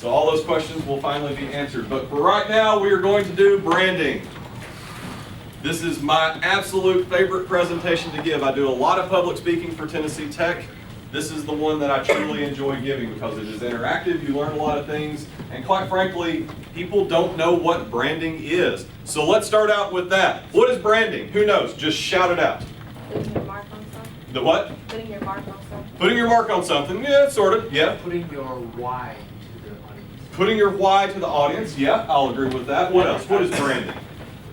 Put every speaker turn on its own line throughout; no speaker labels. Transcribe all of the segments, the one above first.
So all those questions will finally be answered. But for right now, we are going to do branding. This is my absolute favorite presentation to give. I do a lot of public speaking for Tennessee Tech. This is the one that I truly enjoy giving because it is interactive, you learn a lot of things, and quite frankly, people don't know what branding is. So let's start out with that. What is branding? Who knows? Just shout it out.
Putting your mark on something.
The what?
Putting your mark on something.
Putting your mark on something. Yeah, sort of. Yeah.
Putting your why to the audience.
Putting your why to the audience. Yeah, I'll agree with that. What else? What is branding?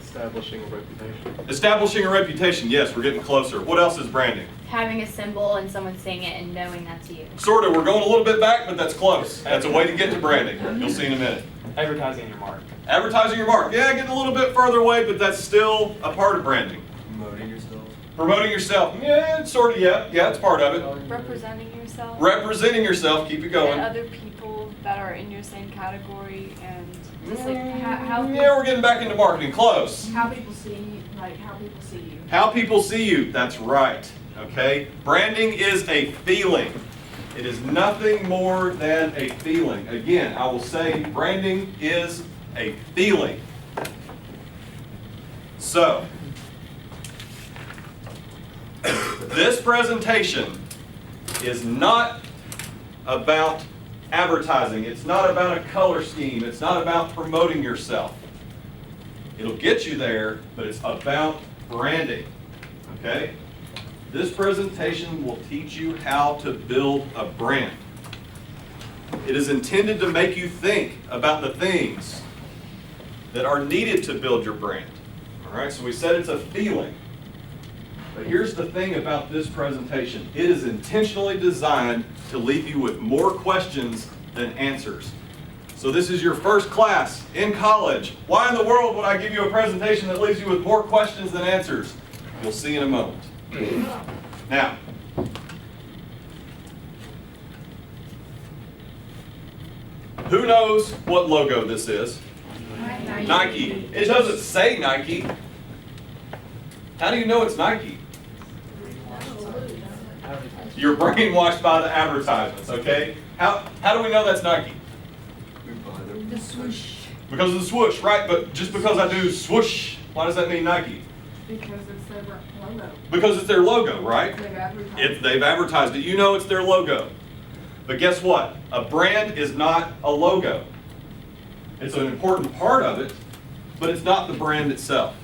Establishing a reputation.
Establishing a reputation. Yes, we're getting closer. What else is branding?
Having a symbol and someone seeing it and knowing that's you.
Sort of. We're going a little bit back, but that's close. That's a way to get to branding. You'll see in a minute.
Advertising your mark.
Advertising your mark. Yeah, getting a little bit further away, but that's still a part of branding.
Promoting yourself.
Promoting yourself. Yeah, sort of. Yeah, it's part of it.
Representing yourself.
Representing yourself. Keep it
And
going.
other people that are in your same category and just like how
Yeah, we're getting back into marketing. Close.
how people see you, like how people see you.
How people see you. That's right. Okay? Branding is a feeling. It is nothing more than a feeling. Again, I will say branding is a feeling. So, this presentation is not about advertising. It's not about a color scheme. It's not about promoting yourself. It'll get you there, but it's about branding. Okay? This presentation will teach you how to build a brand. It is intended to make you think about the things that are needed to build your brand. All right, so we said it's a feeling. But here's the thing about this presentation. It is intentionally designed to leave you with more questions than answers. So this is your first class in college. Why in the world would I give you a presentation that leaves you with more questions than answers? You'll see in a moment. Now, who knows what logo this is? Nike. It doesn't say Nike. How do you know it's Nike? You're brainwashed by the advertisements, okay? How do we know that's Nike?
The swoosh.
Because of the swoosh, right? But just because I do swoosh, why does that mean Nike?
Because it's their logo.
Because it's their logo, right?
They've advertised.
They've advertised it. You know it's their logo. But guess what? A brand is not a logo. It's an important part of it, but it's not the brand itself.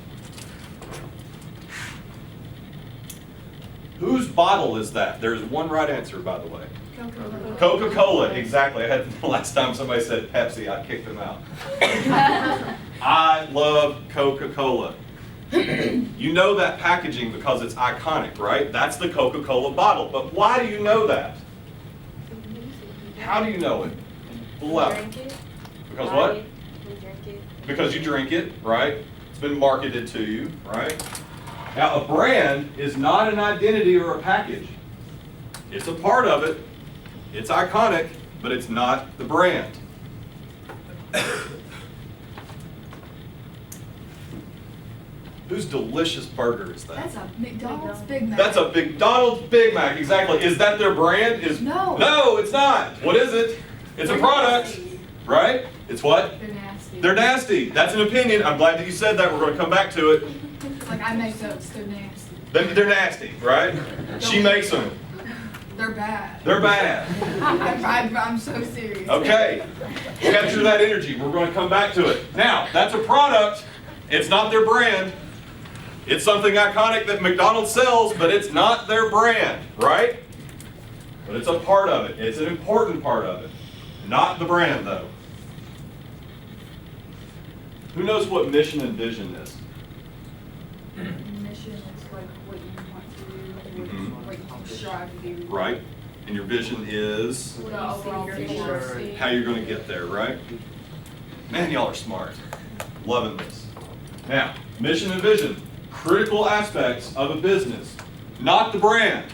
Whose bottle is that? There's one right answer, by the way.
Coca-Cola.
Coca-Cola, exactly. I had the last time somebody said Pepsi, I kicked them out. I love Coca-Cola. You know that packaging because it's iconic, right? That's the Coca-Cola bottle. But why do you know that? How do you know it? Below.
Drink it.
Because
Buy
what?
it, we drink it.
Because you drink it, right? It's been marketed to you, right? Now, a brand is not an identity or a package. It's a part of it. It's iconic, but it's not the brand. Whose delicious burger is that?
That's a McDonald's Big Mac.
That's a McDonald's Big Mac, exactly. Is that their brand?
No.
No, it's not. What is it? It's a product, right? It's what?
They're nasty.
They're nasty. That's an opinion. I'm glad that you said that. We're going to come back to it.
It's like I make those. They're nasty.
They're nasty, right? She makes them.
They're bad.
They're bad.
I'm so serious.
Okay. Capture that energy. We're going to come back to it. Now, that's a product. It's not their brand. It's something iconic that McDonald's sells, but it's not their brand, right? But it's a part of it. It's an important part of it. Not the brand, though. Who knows what mission and vision is?
Mission is like what you want to do,
Mhm.
what you strive to do.
Right? And your vision is
The overall picture.
how you're going to get there, right? Man, y'all are smart. Loving this. Now, mission and vision. Critical aspects of a business. Not the brand.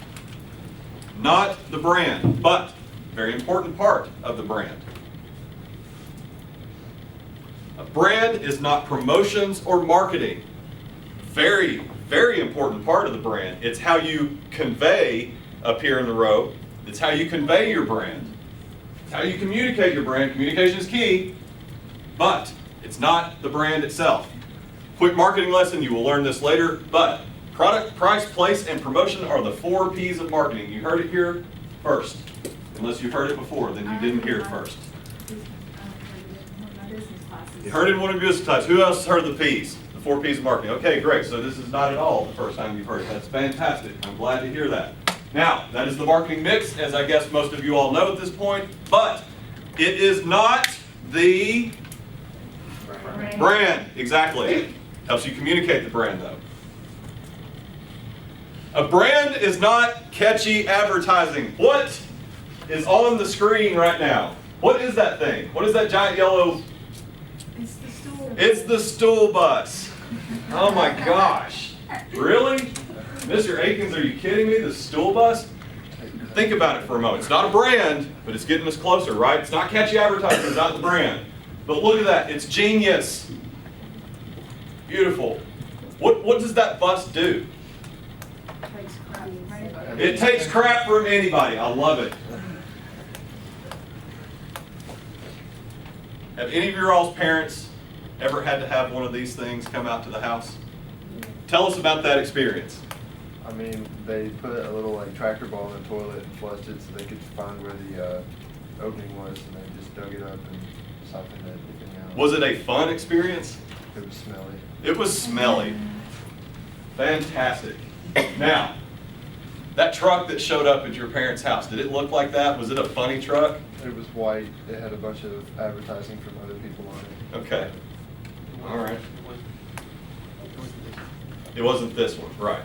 Not the brand, but very important part of the brand. A brand is not promotions or marketing. Very, very important part of the brand. It's how you convey up here in the row. It's how you convey your brand. It's how you communicate your brand. Communication is key, but it's not the brand itself. Quick marketing lesson, you will learn this later, but product, price, place, and promotion are the 4 Ps of marketing. You heard it here first. Unless you've heard it before, then you didn't hear it first. You heard it in one of your business classes. Who else has heard the Ps? The 4 Ps of marketing. Okay, great. So this is not at all the first time you've heard it. That's fantastic. I'm glad to hear that. Now, that is the marketing mix, as I guess most of you all know at this point, but it is not the brand. Exactly. Helps you communicate the brand, though. A brand is not catchy advertising. What is on the screen right now? What is that thing? What is that giant yellow?
It's the stool.
It's the stool bus. Oh my gosh. Really? Mr. Akins, are you kidding me? The stool bus? Think about it for a moment. It's not a brand, but it's getting us closer, right? It's not catchy advertising, it's not the brand. But look at that, it's genius. Beautiful. What does that bus do? It takes crap from anybody. I love it. Have any of your all's parents ever had to have one of these things come out to the house? Tell us about that experience.
I mean, they put a little like tractor ball in the toilet and flushed it so they could find where the opening was, and they just dug it up and softened everything out.
Was it a fun experience?
It was smelly.
It was smelly. Fantastic. Now, that truck that showed up at your parents' house, did it look like that? Was it a funny truck?
It was white. It had a bunch of advertising from other people on it.
Okay. All right. It wasn't this one, right.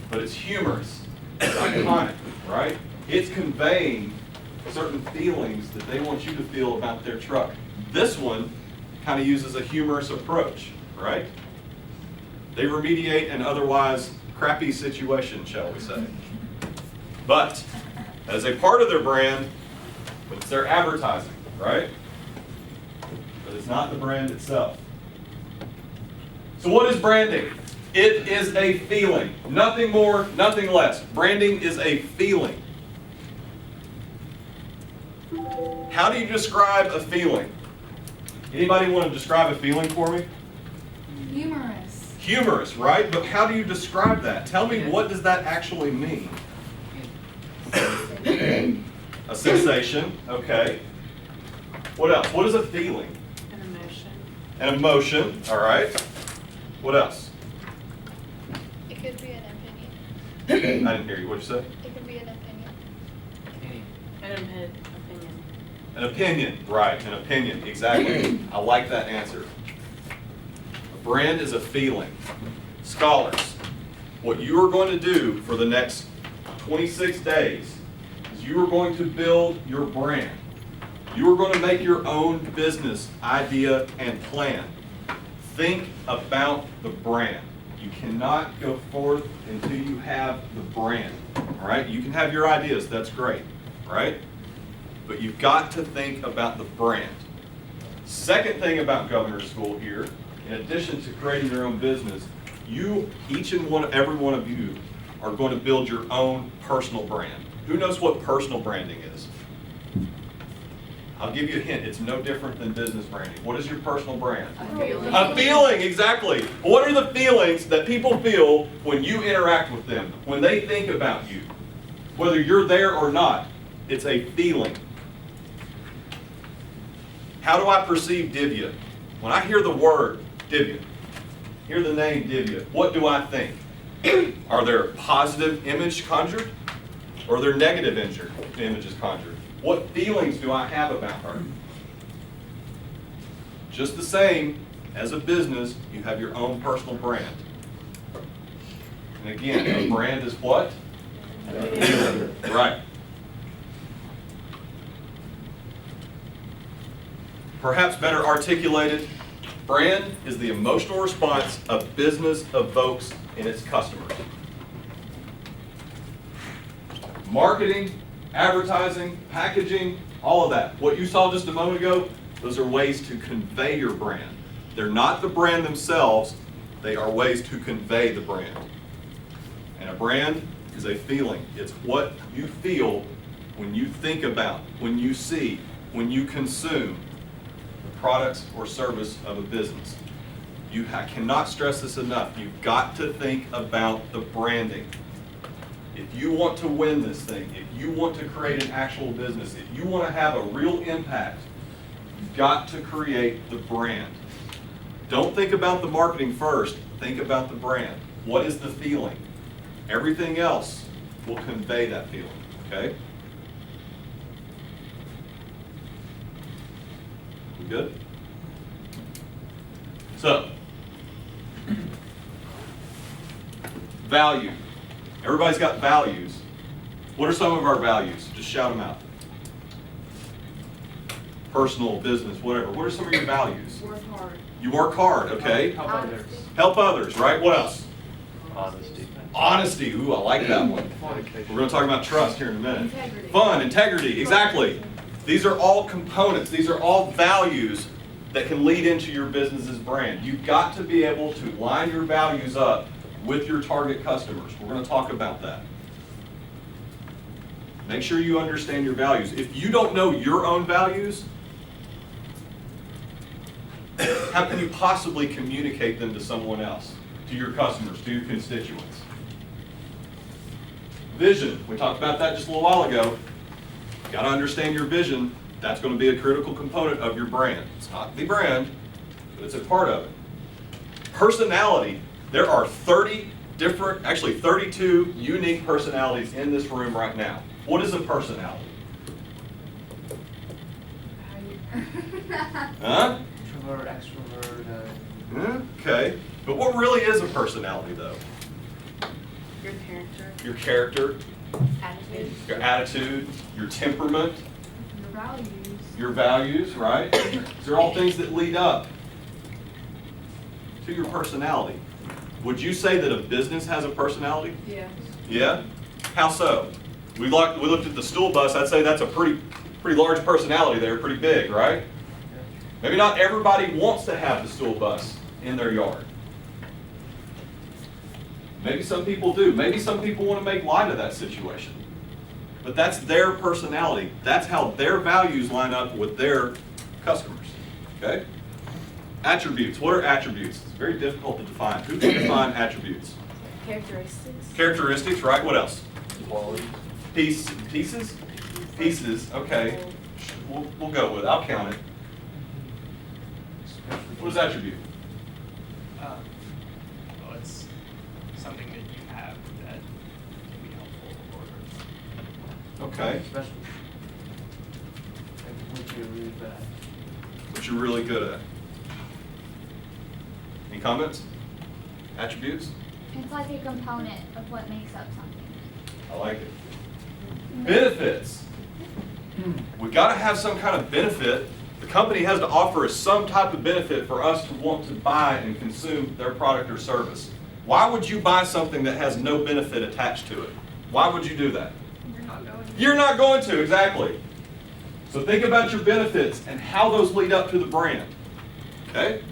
But it's humorous. It's iconic, right? It's conveying certain feelings that they want you to feel about their truck. This one kind of uses a humorous approach, right? They remediate an otherwise crappy situation, shall we say. But as a part of their brand, it's their advertising, right? But it's not the brand itself. So what is branding? It is a feeling. Nothing more, nothing less. Branding is a feeling. How do you describe a feeling? Anybody want to describe a feeling for me?
Humorous.
Humorous, right? But how do you describe that? Tell me, what does that actually mean? A sensation, okay. What else? What is a feeling?
An emotion.
An emotion, all right. What else?
It could be an opinion.
I didn't hear you. What'd you say?
It could be an opinion.
An opinion.
An opinion, right, an opinion, exactly. I like that answer. A brand is a feeling. Scholars, what you are going to do for the next 26 days is you are going to build your brand. You are going to make your own business idea and plan. Think about the brand. You cannot go forth until you have the brand, all right? You can have your ideas, that's great, right? But you've got to think about the brand. Second thing about Governor's School here, in addition to creating your own business, you, every one of you, are going to build your own personal brand. Who knows what personal branding is? I'll give you a hint. It's no different than business branding. What is your personal brand?
A feeling.
A feeling, exactly. What are the feelings that people feel when you interact with them, when they think about you? Whether you're there or not, it's a feeling. How do I perceive Divya? When I hear the word Divya, hear the name Divya, what do I think? Are there positive images conjured? Or are there negative images conjured? What feelings do I have about her? Just the same, as a business, you have your own personal brand. And again, a brand is what? Right. Perhaps better articulated, brand is the emotional response a business evokes in its customers. Marketing, advertising, packaging, all of that. What you saw just a moment ago, those are ways to convey your brand. They're not the brand themselves, they are ways to convey the brand. And a brand is a feeling. It's what you feel when you think about, when you see, when you consume the products or service of a business, I cannot stress this enough, you've got to think about the branding. If you want to win this thing, if you want to create an actual business, if you want to have a real impact, you've got to create the brand. Don't think about the marketing first, think about the brand. What is the feeling? Everything else will convey that feeling, okay? We good? So, value. Everybody's got values. What are some of our values? Just shout them out. Personal, business, whatever. What are some of your values?
Work hard.
You work hard, okay?
Help others.
Help others, right? What else?
Honesty.
Honesty. Ooh, I like that one. We're going to talk about trust here in a minute.
Integrity.
Fun, integrity, exactly. These are all components. These are all values that can lead into your business's brand. You've got to be able to line your values up with your target customers. We're going to talk about that. Make sure you understand your values. If you don't know your own values, how can you possibly communicate them to someone else, to your customers, to your constituents? Vision, we talked about that just a little while ago. You got to understand your vision. That's going to be a critical component of your brand. It's not the brand, but it's a part of it. Personality. There are 32 unique personalities in this room right now. What is a personality? Huh?
Introvert, extrovert.
Okay. But what really is a personality, though?
Your character.
Your character,
Attitude.
your attitude, your temperament,
Your values.
your values, right? These are all things that lead up to your personality. Would you say that a business has a personality?
Yeah.
Yeah? How so? We looked at the stool bus. I'd say that's a pretty large personality there, pretty big, right? Maybe not everybody wants to have the stool bus in their yard. Maybe some people do. Maybe some people want to make light of that situation. But that's their personality. That's how their values line up with their customers. Okay? Attributes. What are attributes? It's very difficult to define. Who can define attributes?
Characteristics.
Characteristics, right? What else?
Quality.
Pieces? Pieces, okay. We'll go with it. I'll count it. What is attribute?
Well, it's something that you have that can be helpful or
Okay.
Special. Like what you're really good at.
What you're really good at. Any comments? Attributes?
It's like a component of what makes up something.
I like it. Benefits. We got to have some kind of benefit. The company has to offer us some type of benefit for us to want to buy and consume their product or service. Why would you buy something that has no benefit attached to it? Why would you do that?
You're not going.
You're not going to, exactly. So think about your benefits and how those lead up to the brand. Okay?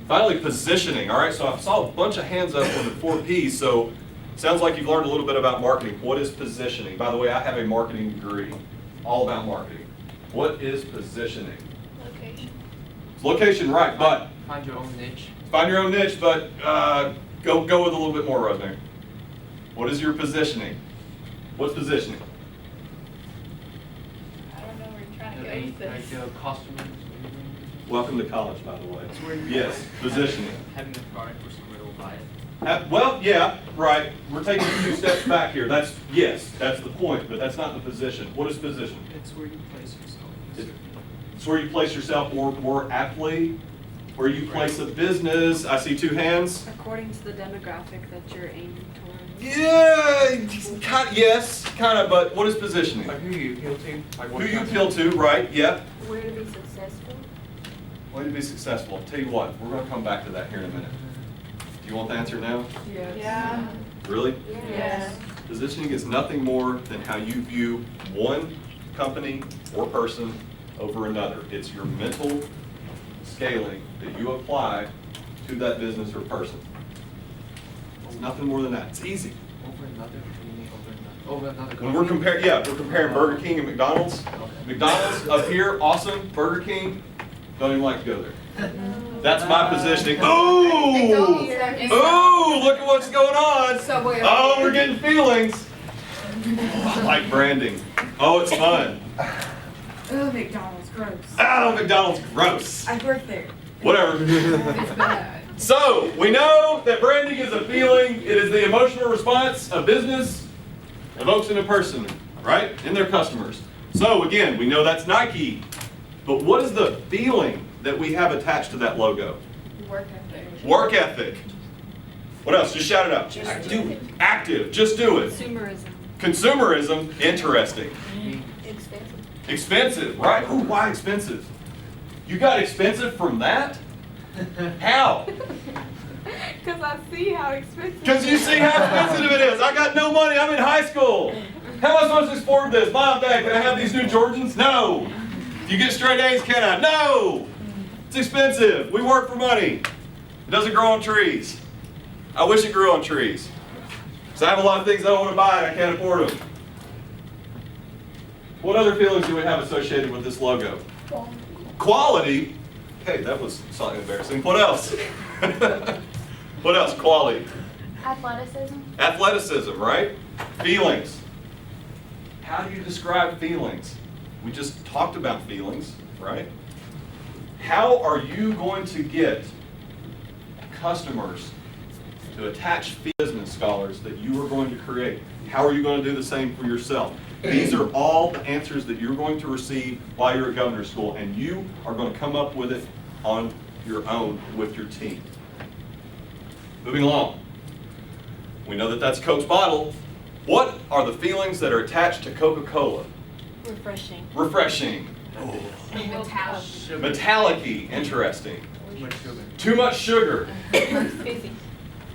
Finally, positioning. All right, so I saw a bunch of hands up on the 4 Ps, so it sounds like you've learned a little bit about marketing. What is positioning? By the way, I have a marketing degree, all about marketing. What is positioning?
Location.
It's location, right, but
Find your own niche.
find your own niche, but go with a little bit more, Rosemary. What is your positioning? What's positioning?
I don't know where you're trying to
The
go with
like
this.
customers.
Welcome to college, by the way.
It's where you
Yes, positioning.
having the product where somebody will buy it.
Well, yeah, right. We're taking 2 steps back here. Yes, that's the point, but that's not the position. What is position?
It's where you place yourself.
It's where you place yourself more aptly, where you place a business. I see 2 hands.
According to the demographic that you're aiming towards.
Yeah, yes, kind of, but what is positioning?
Like who you appeal to? Like
Who
what
you
customer?
appeal to, right? Yeah.
Where to be successful?
Way to be successful. I'll tell you what, we're going to come back to that here in a minute. Do you want the answer now?
Yes.
Yeah.
Really?
Yes.
Positioning is nothing more than how you view one company or person over another. It's your mental scaling that you apply to that business or person. It's nothing more than that. It's easy.
Over another? What do you mean over another? Oh, but not a
When we're comparing, yeah, we're comparing Burger King and McDonald's. McDonald's up here, awesome. Burger King, don't even like to go there. That's my positioning. Ooh! Ooh, look at what's going on. Oh, we're getting feelings. Oh, I like branding. Oh, it's fun.
Oh, McDonald's, gross.
Oh, McDonald's, gross.
I work there.
Whatever.
It's bad.
So, we know that branding is a feeling. It is the emotional response a business evokes in a person, right? In their customers. So, again, we know that's Nike. But what is the feeling that we have attached to that logo?
Work ethic.
Work ethic. What else? Just shout it out.
Just
do it. Active. Just do it.
Consumerism.
Consumerism. Interesting.
Expensive.
Expensive, right? Ooh, why expensive? You got expensive from that? How?
Because I see how expensive.
Because you see how expensive it is. I got no money. I'm in high school. How am I supposed to afford this? Mom, Dad, can I have these new Jordans? No. Do you get straight A's? Can I? No. It's expensive. We work for money. It doesn't grow on trees. I wish it grew on trees. Because I have a lot of things I want to buy and I can't afford them. What other feelings do we have associated with this logo? Quality. Hey, that was slightly embarrassing. What else? What else? Quality.
Athleticism.
Athleticism, right? Feelings. How do you describe feelings? We just talked about feelings, right? How are you going to get customers to attach business scholars that you are going to create? How are you going to do the same for yourself? These are all the answers that you're going to receive while you're at governor's school, and you are going to come up with it on your own with your team. Moving along. We know that that's Coke's bottle. What are the feelings that are attached to Coca-Cola?
Refreshing.
Refreshing. Metallic-y. Interesting.
Too much sugar.
Too much sugar.
Fizzy.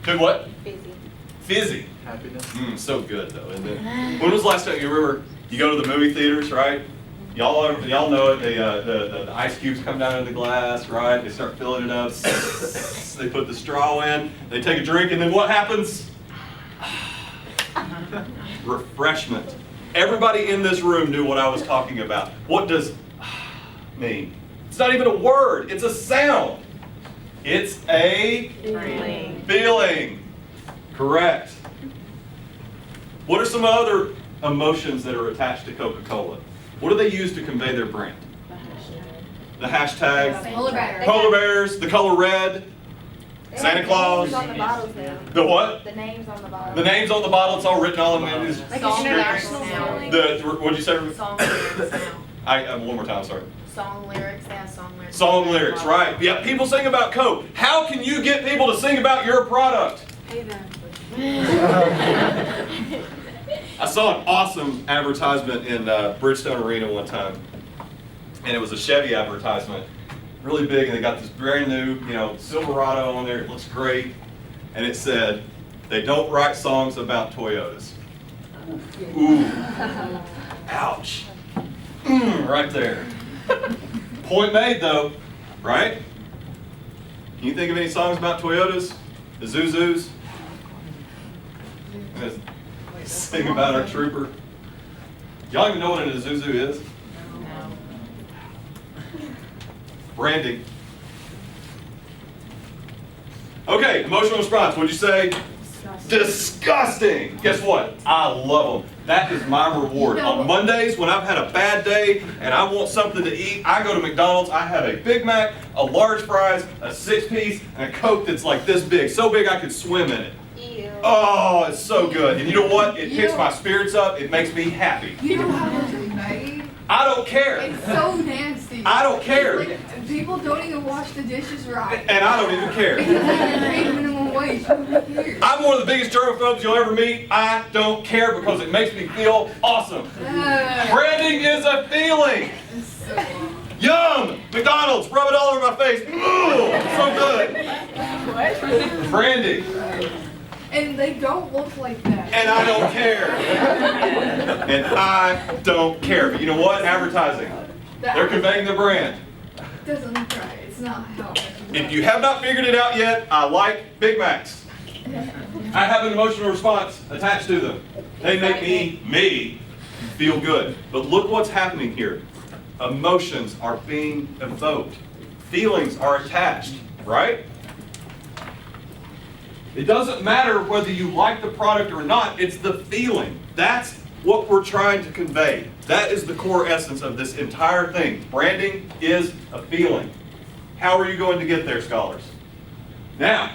Too what?
Fizzy.
Fizzy.
Happiness.
So good though, isn't it? When was the last time you remember? You go to the movie theaters, right? Y'all know it. The ice cubes come down in the glass, right? They start filling it up. They put the straw in. They take a drink, and then what happens? Refreshment. Everybody in this room knew what I was talking about. What does mean? It's not even a word. It's a sound. It's a feeling. Correct. What are some other emotions that are attached to Coca-Cola? What do they use to convey their brand? The hashtag.
Polar bear.
Polar bears, the color red, Santa Claus.
On the bottles now.
The what?
The names on the bottle.
The name's on the bottle, it's all written all in these
Like
Song
international
lyrics now.
feeling.
what'd you say?
Song lyrics now.
One more time, sorry.
Song lyrics, they have song lyrics.
Song lyrics, right. Yeah, people sing about Coke. How can you get people to sing about your product?
Pay them.
I saw an awesome advertisement in Bridgestone Arena one time, and it was a Chevy advertisement, really big, and they got this brand new, Silverado on there. It looks great, and it said, "They don't write songs about Toyotas." Ooh, ouch, right there. Point made, though, right? Can you think of any songs about Toyotas? The Zuzus? Sing about our trooper. Y'all even know what an Isuzu is?
No.
Branding. Okay, emotional response. What'd you say? Disgusting. Guess what? I love them. That is my reward. On Mondays, when I've had a bad day and I want something to eat, I go to McDonald's. I have a Big Mac, a large fries, a 6-piece, and a Coke that's like this big. So big I could swim in it.
Ew.
Oh, it's so good. And you know what? It picks my spirits up. It makes me happy.
You know how much it's made?
I don't care.
It's so nasty.
I don't care.
Like, people don't even wash the dishes right.
And I don't even care.
Because they pay minimum wage. Who cares?
I'm one of the biggest germaphobes you'll ever meet. I don't care because it makes me feel awesome. Branding is a feeling.
It's so wrong.
Yum! McDonald's, rub it all over my face. Ooh, so good.
What?
Branding.
And they don't look like that.
And I don't care. And I don't care. But you know what? Advertising. They're conveying their brand.
Doesn't look right. It's not how.
If you have not figured it out yet, I like Big Macs. I have an emotional response attached to them. They make me feel good. But look what's happening here. Emotions are being evoked. Feelings are attached, right? It doesn't matter whether you like the product or not, it's the feeling. That's what we're trying to convey. That is the core essence of this entire thing. Branding is a feeling. How are you going to get there, scholars? Now,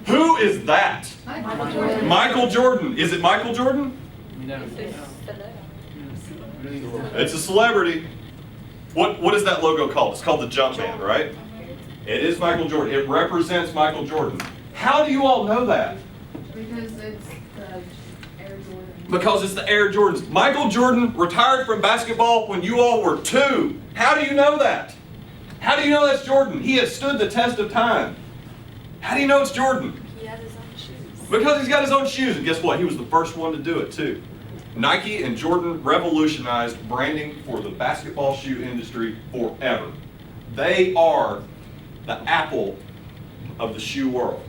who is that?
Michael Jordan.
Michael Jordan. Is it Michael Jordan?
No.
It's a celebrity. What is that logo called? It's called the Jumpman, right? It is Michael Jordan. It represents Michael Jordan. How do you all know that?
Because it's the Air Jordan.
Because it's the Air Jordans. Michael Jordan retired from basketball when you all were 2. How do you know that? How do you know that's Jordan? He has stood the test of time. How do you know it's Jordan?
He has his own shoes.
Because he's got his own shoes. And guess what? He was the first one to do it too. Nike and Jordan revolutionized branding for the basketball shoe industry forever. They are the Apple of the shoe world.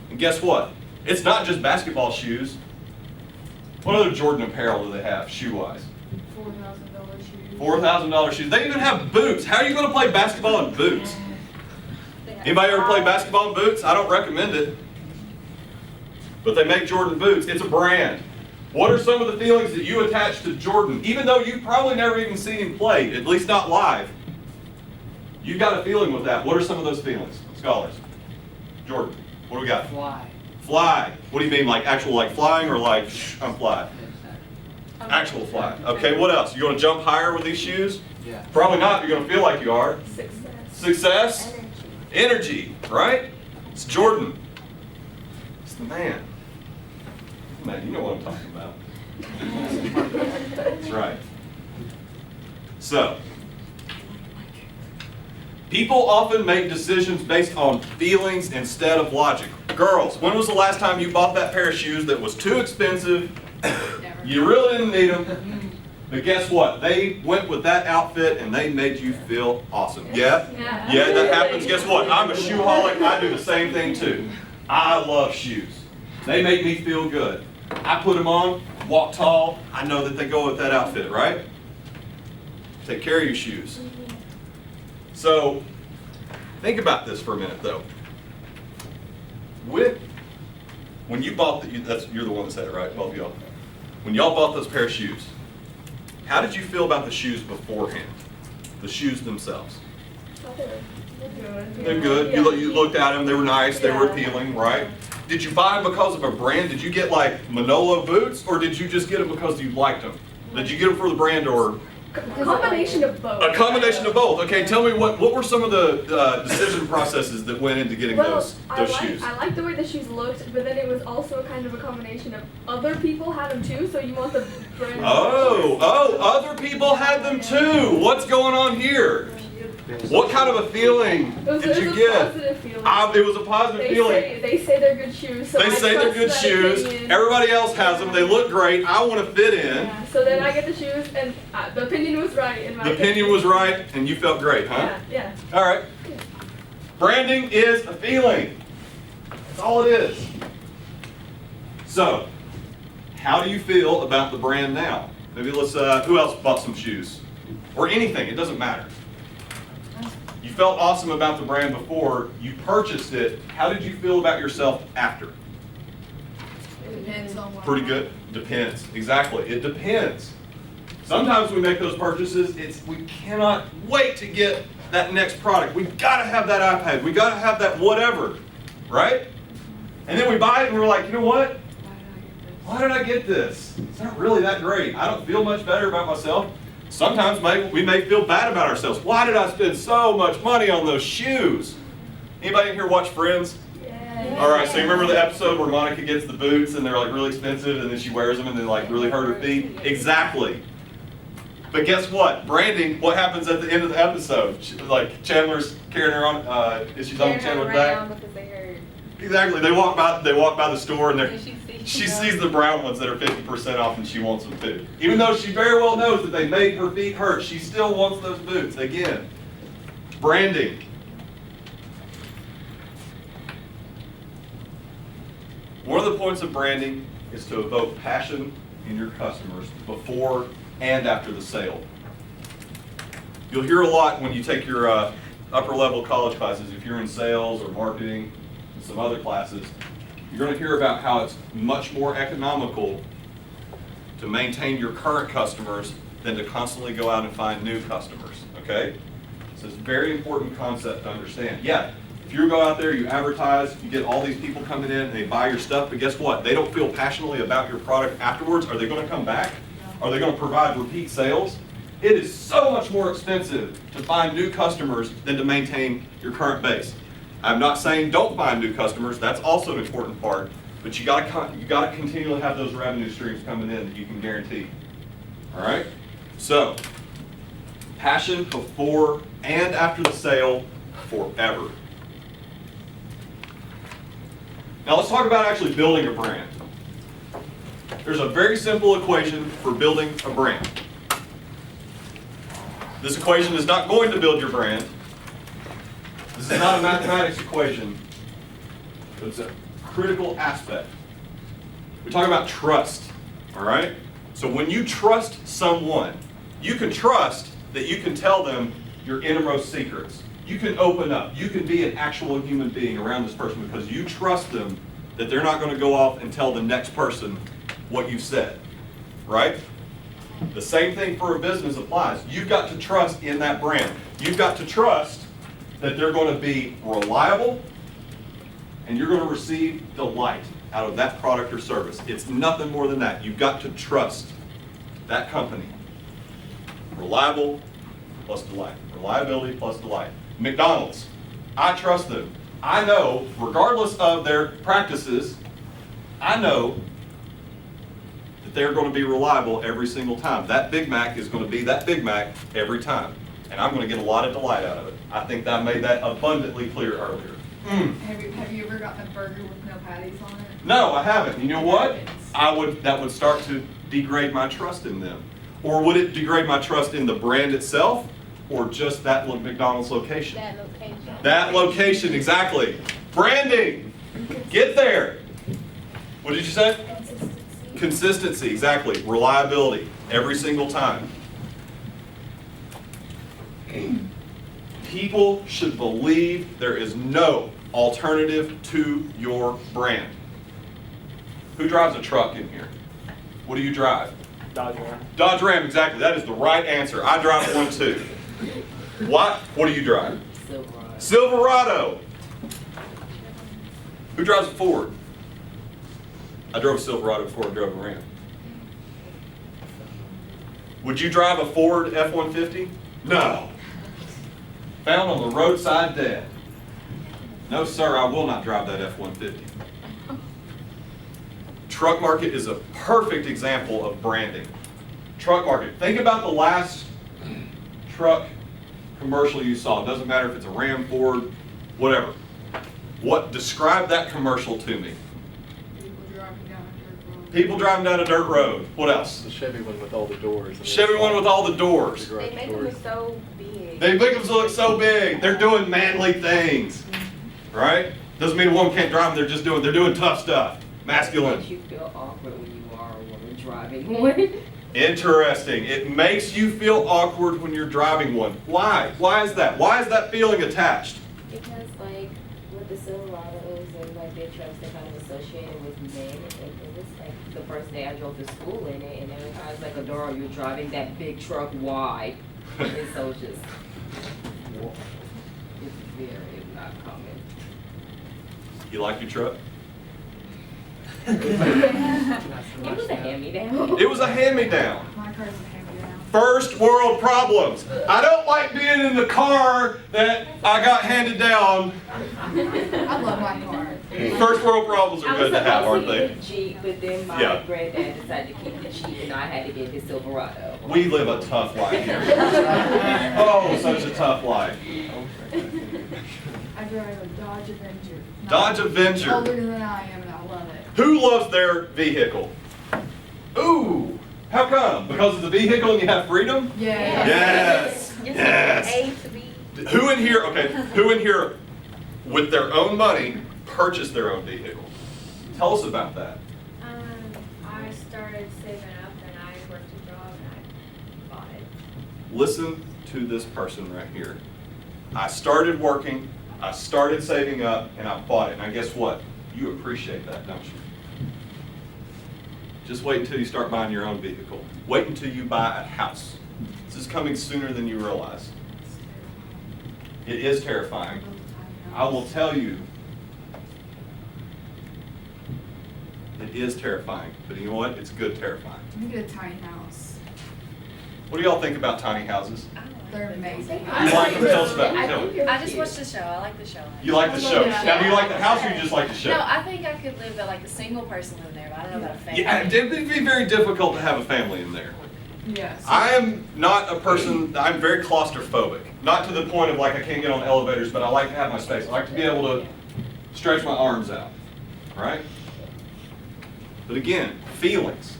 And guess what? It's not just basketball shoes. What other Jordan apparel do they have, shoe-wise?
$4,000 shoes.
$4,000 shoes. They even have boots. How are you going to play basketball in boots? Anybody ever play basketball in boots? I don't recommend it. But they make Jordan boots. It's a brand. What are some of the feelings that you attach to Jordan? Even though you've probably never even seen him play, at least not live. You've got a feeling with that. What are some of those feelings, scholars? Jordan, what do we got?
Fly.
Fly. What do you mean, like actual like flying or like I'm fly? Actual fly. Okay, what else? You going to jump higher with these shoes?
Yeah.
Probably not. You're going to feel like you are.
Success.
Success? Energy, right? It's Jordan. It's the man. Man, you know what I'm talking about. That's right. So, people often make decisions based on feelings instead of logic. Girls, when was the last time you bought that pair of shoes that was too expensive? You really didn't need them. But guess what? They went with that outfit and they made you feel awesome. Yeah? Yeah, that happens. Guess what? I'm a shoeholic. I do the same thing too. I love shoes. They make me feel good. I put them on, walk tall. I know that they go with that outfit, right? Take care of your shoes. So, think about this for a minute though. When you bought you're the one that said it, right? Both of y'all. When y'all bought those pair of shoes, how did you feel about the shoes beforehand? The shoes themselves. They're good. You looked at them. They were nice. They were appealing, right? Did you buy them because of a brand? Did you get like Manolo boots, or did you just get them because you liked them? Did you get them for the brand or?
A combination of both.
A combination of both. Okay, tell me what were some of the decision processes that went into getting those shoes?
I liked the way the shoes looked, but then it was also kind of a combination of other people had them too, so you want the brand.
Oh, other people had them too. What's going on here? What kind of a feeling did you get?
Positive feeling.
It was a positive feeling.
They say they're good shoes. So
They
I
say they're
trust
good
that
shoes.
opinion.
Everybody else has them. They look great. I want to fit in.
Yeah, so then I get the shoes, and the opinion was right. In my
The opinion was right, and you felt great, huh?
Yeah.
All right. Branding is a feeling. That's all it is. So, how do you feel about the brand now? Maybe let's, who else bought some shoes? Or anything, it doesn't matter. You felt awesome about the brand before, you purchased it. How did you feel about yourself after?
It depends on what.
Pretty good? Depends. Exactly. It depends. Sometimes we make those purchases, we cannot wait to get that next product. We gotta have that iPad. We gotta have that whatever, right? And then we buy it and we're like, you know what? Why did I get this? It's not really that great. I don't feel much better about myself. Sometimes we may feel bad about ourselves. Why did I spend so much money on those shoes? Anybody in here watch Friends?
Yeah.
All right, so you remember the episode where Monica gets the boots and they're like really expensive and then she wears them and they like really hurt her feet? Exactly. But guess what? Branding, what happens at the end of the episode? Like Chandler's carrying her on, she's on Chandler's back.
Because they hurt.
Exactly. They walk by the store and
And
she sees the brown ones that are 50% off and she wants them too. Even though she very well knows that they made her feet hurt, she still wants those boots. Again, branding. One of the points of branding is to evoke passion in your customers before and after the sale. You'll hear a lot when you take your upper level college classes, if you're in sales or marketing and some other classes, you're going to hear about how it's much more economical to maintain your current customers than to constantly go out and find new customers, okay? So it's a very important concept to understand. Yeah, if you go out there, you advertise, you get all these people coming in and they buy your stuff, but guess what? They don't feel passionately about your product afterwards. Are they going to come back? Are they going to provide repeat sales? It is so much more expensive to find new customers than to maintain your current base. I'm not saying don't find new customers, that's also an important part, but you gotta continually have those revenue streams coming in that you can guarantee. All right? So, passion before and after the sale, forever. Now let's talk about actually building a brand. There's a very simple equation for building a brand. This equation is not going to build your brand. This is not a mathematics equation, but it's a critical aspect. We talk about trust, all right? So when you trust someone, you can trust that you can tell them your innermost secrets. You can open up. You can be an actual human being around this person because you trust them that they're not going to go off and tell the next person what you've said, right? The same thing for a business applies. You've got to trust in that brand. You've got to trust that they're going to be reliable and you're going to receive delight out of that product or service. It's nothing more than that. You've got to trust that company. Reliable plus delight. Reliability plus delight. McDonald's, I trust them. I know, regardless of their practices, I know that they're going to be reliable every single time. That Big Mac is going to be that Big Mac every time. And I'm going to get a lot of delight out of it. I think that I made that abundantly clear earlier.
Have you ever gotten a burger with no patties on it?
No, I haven't. You know what? That would start to degrade my trust in them. Or would it degrade my trust in the brand itself or just that McDonald's location?
That location.
That location, exactly. Branding. Get there. What did you say? Consistency, exactly. Reliability, every single time. People should believe there is no alternative to your brand. Who drives a truck in here? What do you drive?
Dodge Ram.
Dodge Ram, exactly. That is the right answer. I drive one too. What do you drive?
Silverado.
Silverado. Who drives a Ford? I drove a Silverado before I drove a Ram. Would you drive a Ford F-150? No. Found on the roadside dead. No, sir, I will not drive that F-150. Truck market is a perfect example of branding. Truck market. Think about the last truck commercial you saw. It doesn't matter if it's a Ram, Ford, whatever. Describe that commercial to me.
People driving down a dirt road.
People driving down a dirt road. What else?
The Chevy one with all the doors.
Chevy one with all the doors.
The garage
They make them
doors.
look so big.
They make them look so big. They're doing manly things, right? Doesn't mean a woman can't drive them. They're doing tough stuff, masculine.
Makes you feel awkward when you are a woman driving one.
Interesting. It makes you feel awkward when you're driving one. Why? Why is that? Why is that feeling attached?
Because like with the Silverados and like big trucks, they're kind of associated with men. And it was like the first day I drove to school in it, and every time it's like, Adora, you're driving that big truck wide. And so just, it's very not common.
You like your truck?
It was a hand-me-down.
It was a hand-me-down.
My car's a hand-me-down.
First world problems. I don't like being in the car that I got handed down.
I love my car.
First world problems are
I
good
was
to have, aren't
supposed to
they?
get a Jeep, but then my
Yeah.
granddad decided to keep the Jeep, and I had to get his Silverado.
We live a tough life here. Oh, such a tough life.
I drive a Dodge Avenger.
Dodge Avenger.
Older than I am, and I love it.
Who loves their vehicle? Ooh, how come? Because of the vehicle and you have freedom?
Yeah.
Yes. Yes.
A to B.
Who in here, okay, who in here with their own money purchased their own vehicle? Tell us about that.
I started saving up and I worked a job and I bought it.
Listen to this person right here. I started working, I started saving up, and I bought it. Now guess what? You appreciate that, don't you? Just wait until you start buying your own vehicle. Wait until you buy a house. This is coming sooner than you realize. It is terrifying. I will tell you, it is terrifying. But you know what? It's good terrifying.
You get a tiny house.
What do y'all think about tiny houses?
They're amazing.
You like them? Tell us about them. Tell me.
I just watched the show. I like the show.
You like the show. Now, do you like the house or you just like the show?
No, I think I could live there, like a single person live there, but I don't know about a family.
Yeah, it would be very difficult to have a family in there.
Yes.
I am not a person, I'm very claustrophobic. Not to the point of like I can't get on elevators, but I like to have my space. I like to be able to stretch my arms out, right? But again, feelings.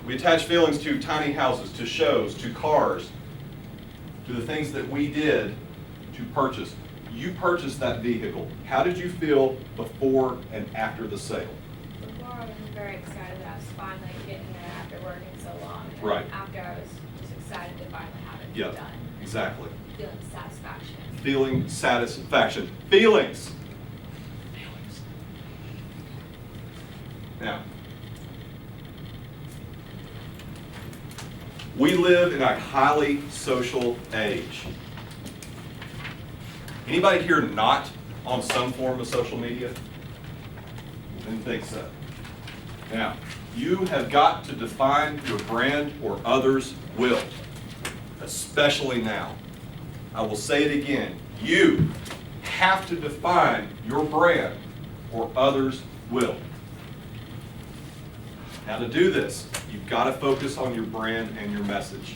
We attach feelings to tiny houses, to shows, to cars, to the things that we did to purchase. You purchased that vehicle. How did you feel before and after the sale?
Before I was very excited that I was finally getting there after working so long. And
Right.
After I was just excited to finally have it
Yeah,
done.
exactly.
Feeling satisfaction.
Feeling satisfaction. Feelings. Feelings. Now, we live in a highly social age. Anybody here not on some form of social media? Didn't think so. Now, you have got to define your brand or others will, especially now. I will say it again. You have to define your brand or others will. Now to do this, you've got to focus on your brand and your message.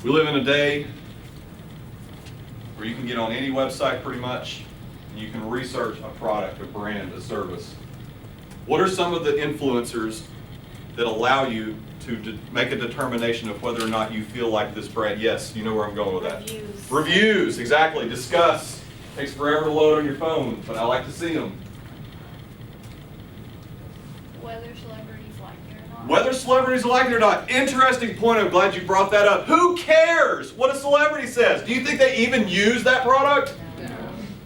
We live in a day where you can get on any website pretty much, and you can research a product, a brand, a service. What are some of the influencers that allow you to make a determination of whether or not you feel like this brand? Yes, you know where I'm going with that.
Reviews.
Reviews, exactly. Discuss. Takes forever to load on your phone, but I like to see them.
Whether celebrities like it or not.
Whether celebrities like it or not. Interesting point. I'm glad you brought that up. Who cares what a celebrity says? Do you think they even use that product?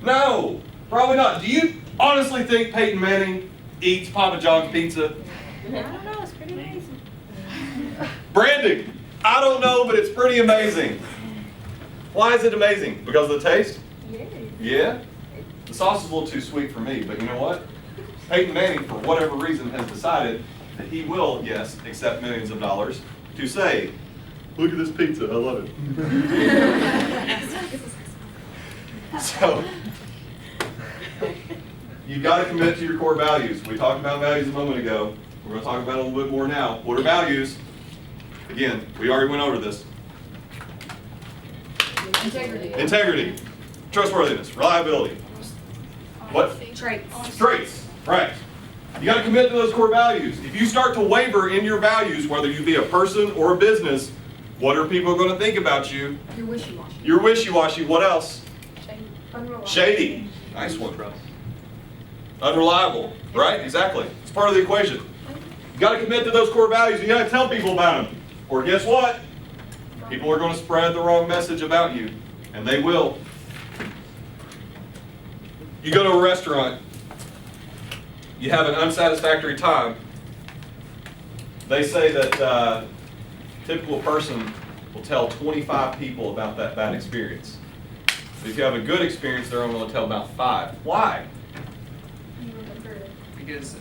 No, probably not. Do you honestly think Peyton Manning eats Papa John's pizza?
I don't know, it's pretty amazing.
Branding. I don't know, but it's pretty amazing. Why is it amazing? Because of the taste? Yeah? The sauce is a little too sweet for me, but you know what? Peyton Manning, for whatever reason, has decided that he will, yes, accept millions of dollars to say, look at this pizza, I love it. So, you've got to commit to your core values. We talked about values a moment ago. We're going to talk about it a little bit more now. What are values? Again, we already went over this.
Integrity.
Integrity, trustworthiness, reliability. What?
Traits.
Traits, right. You got to commit to those core values. If you start to waver in your values, whether you be a person or a business, what are people going to think about you?
You're wishy-washy.
You're wishy-washy. What else?
Unreliable.
Shady. Nice one. Unreliable, right? Exactly. It's part of the equation. You got to commit to those core values. You got to tell people about them. Or guess what? People are going to spread the wrong message about you, and they will. You go to a restaurant, you have an unsatisfactory time. They say that a typical person will tell 25 people about that bad experience. If you have a good experience, they're only going to tell about 5. Why?
Because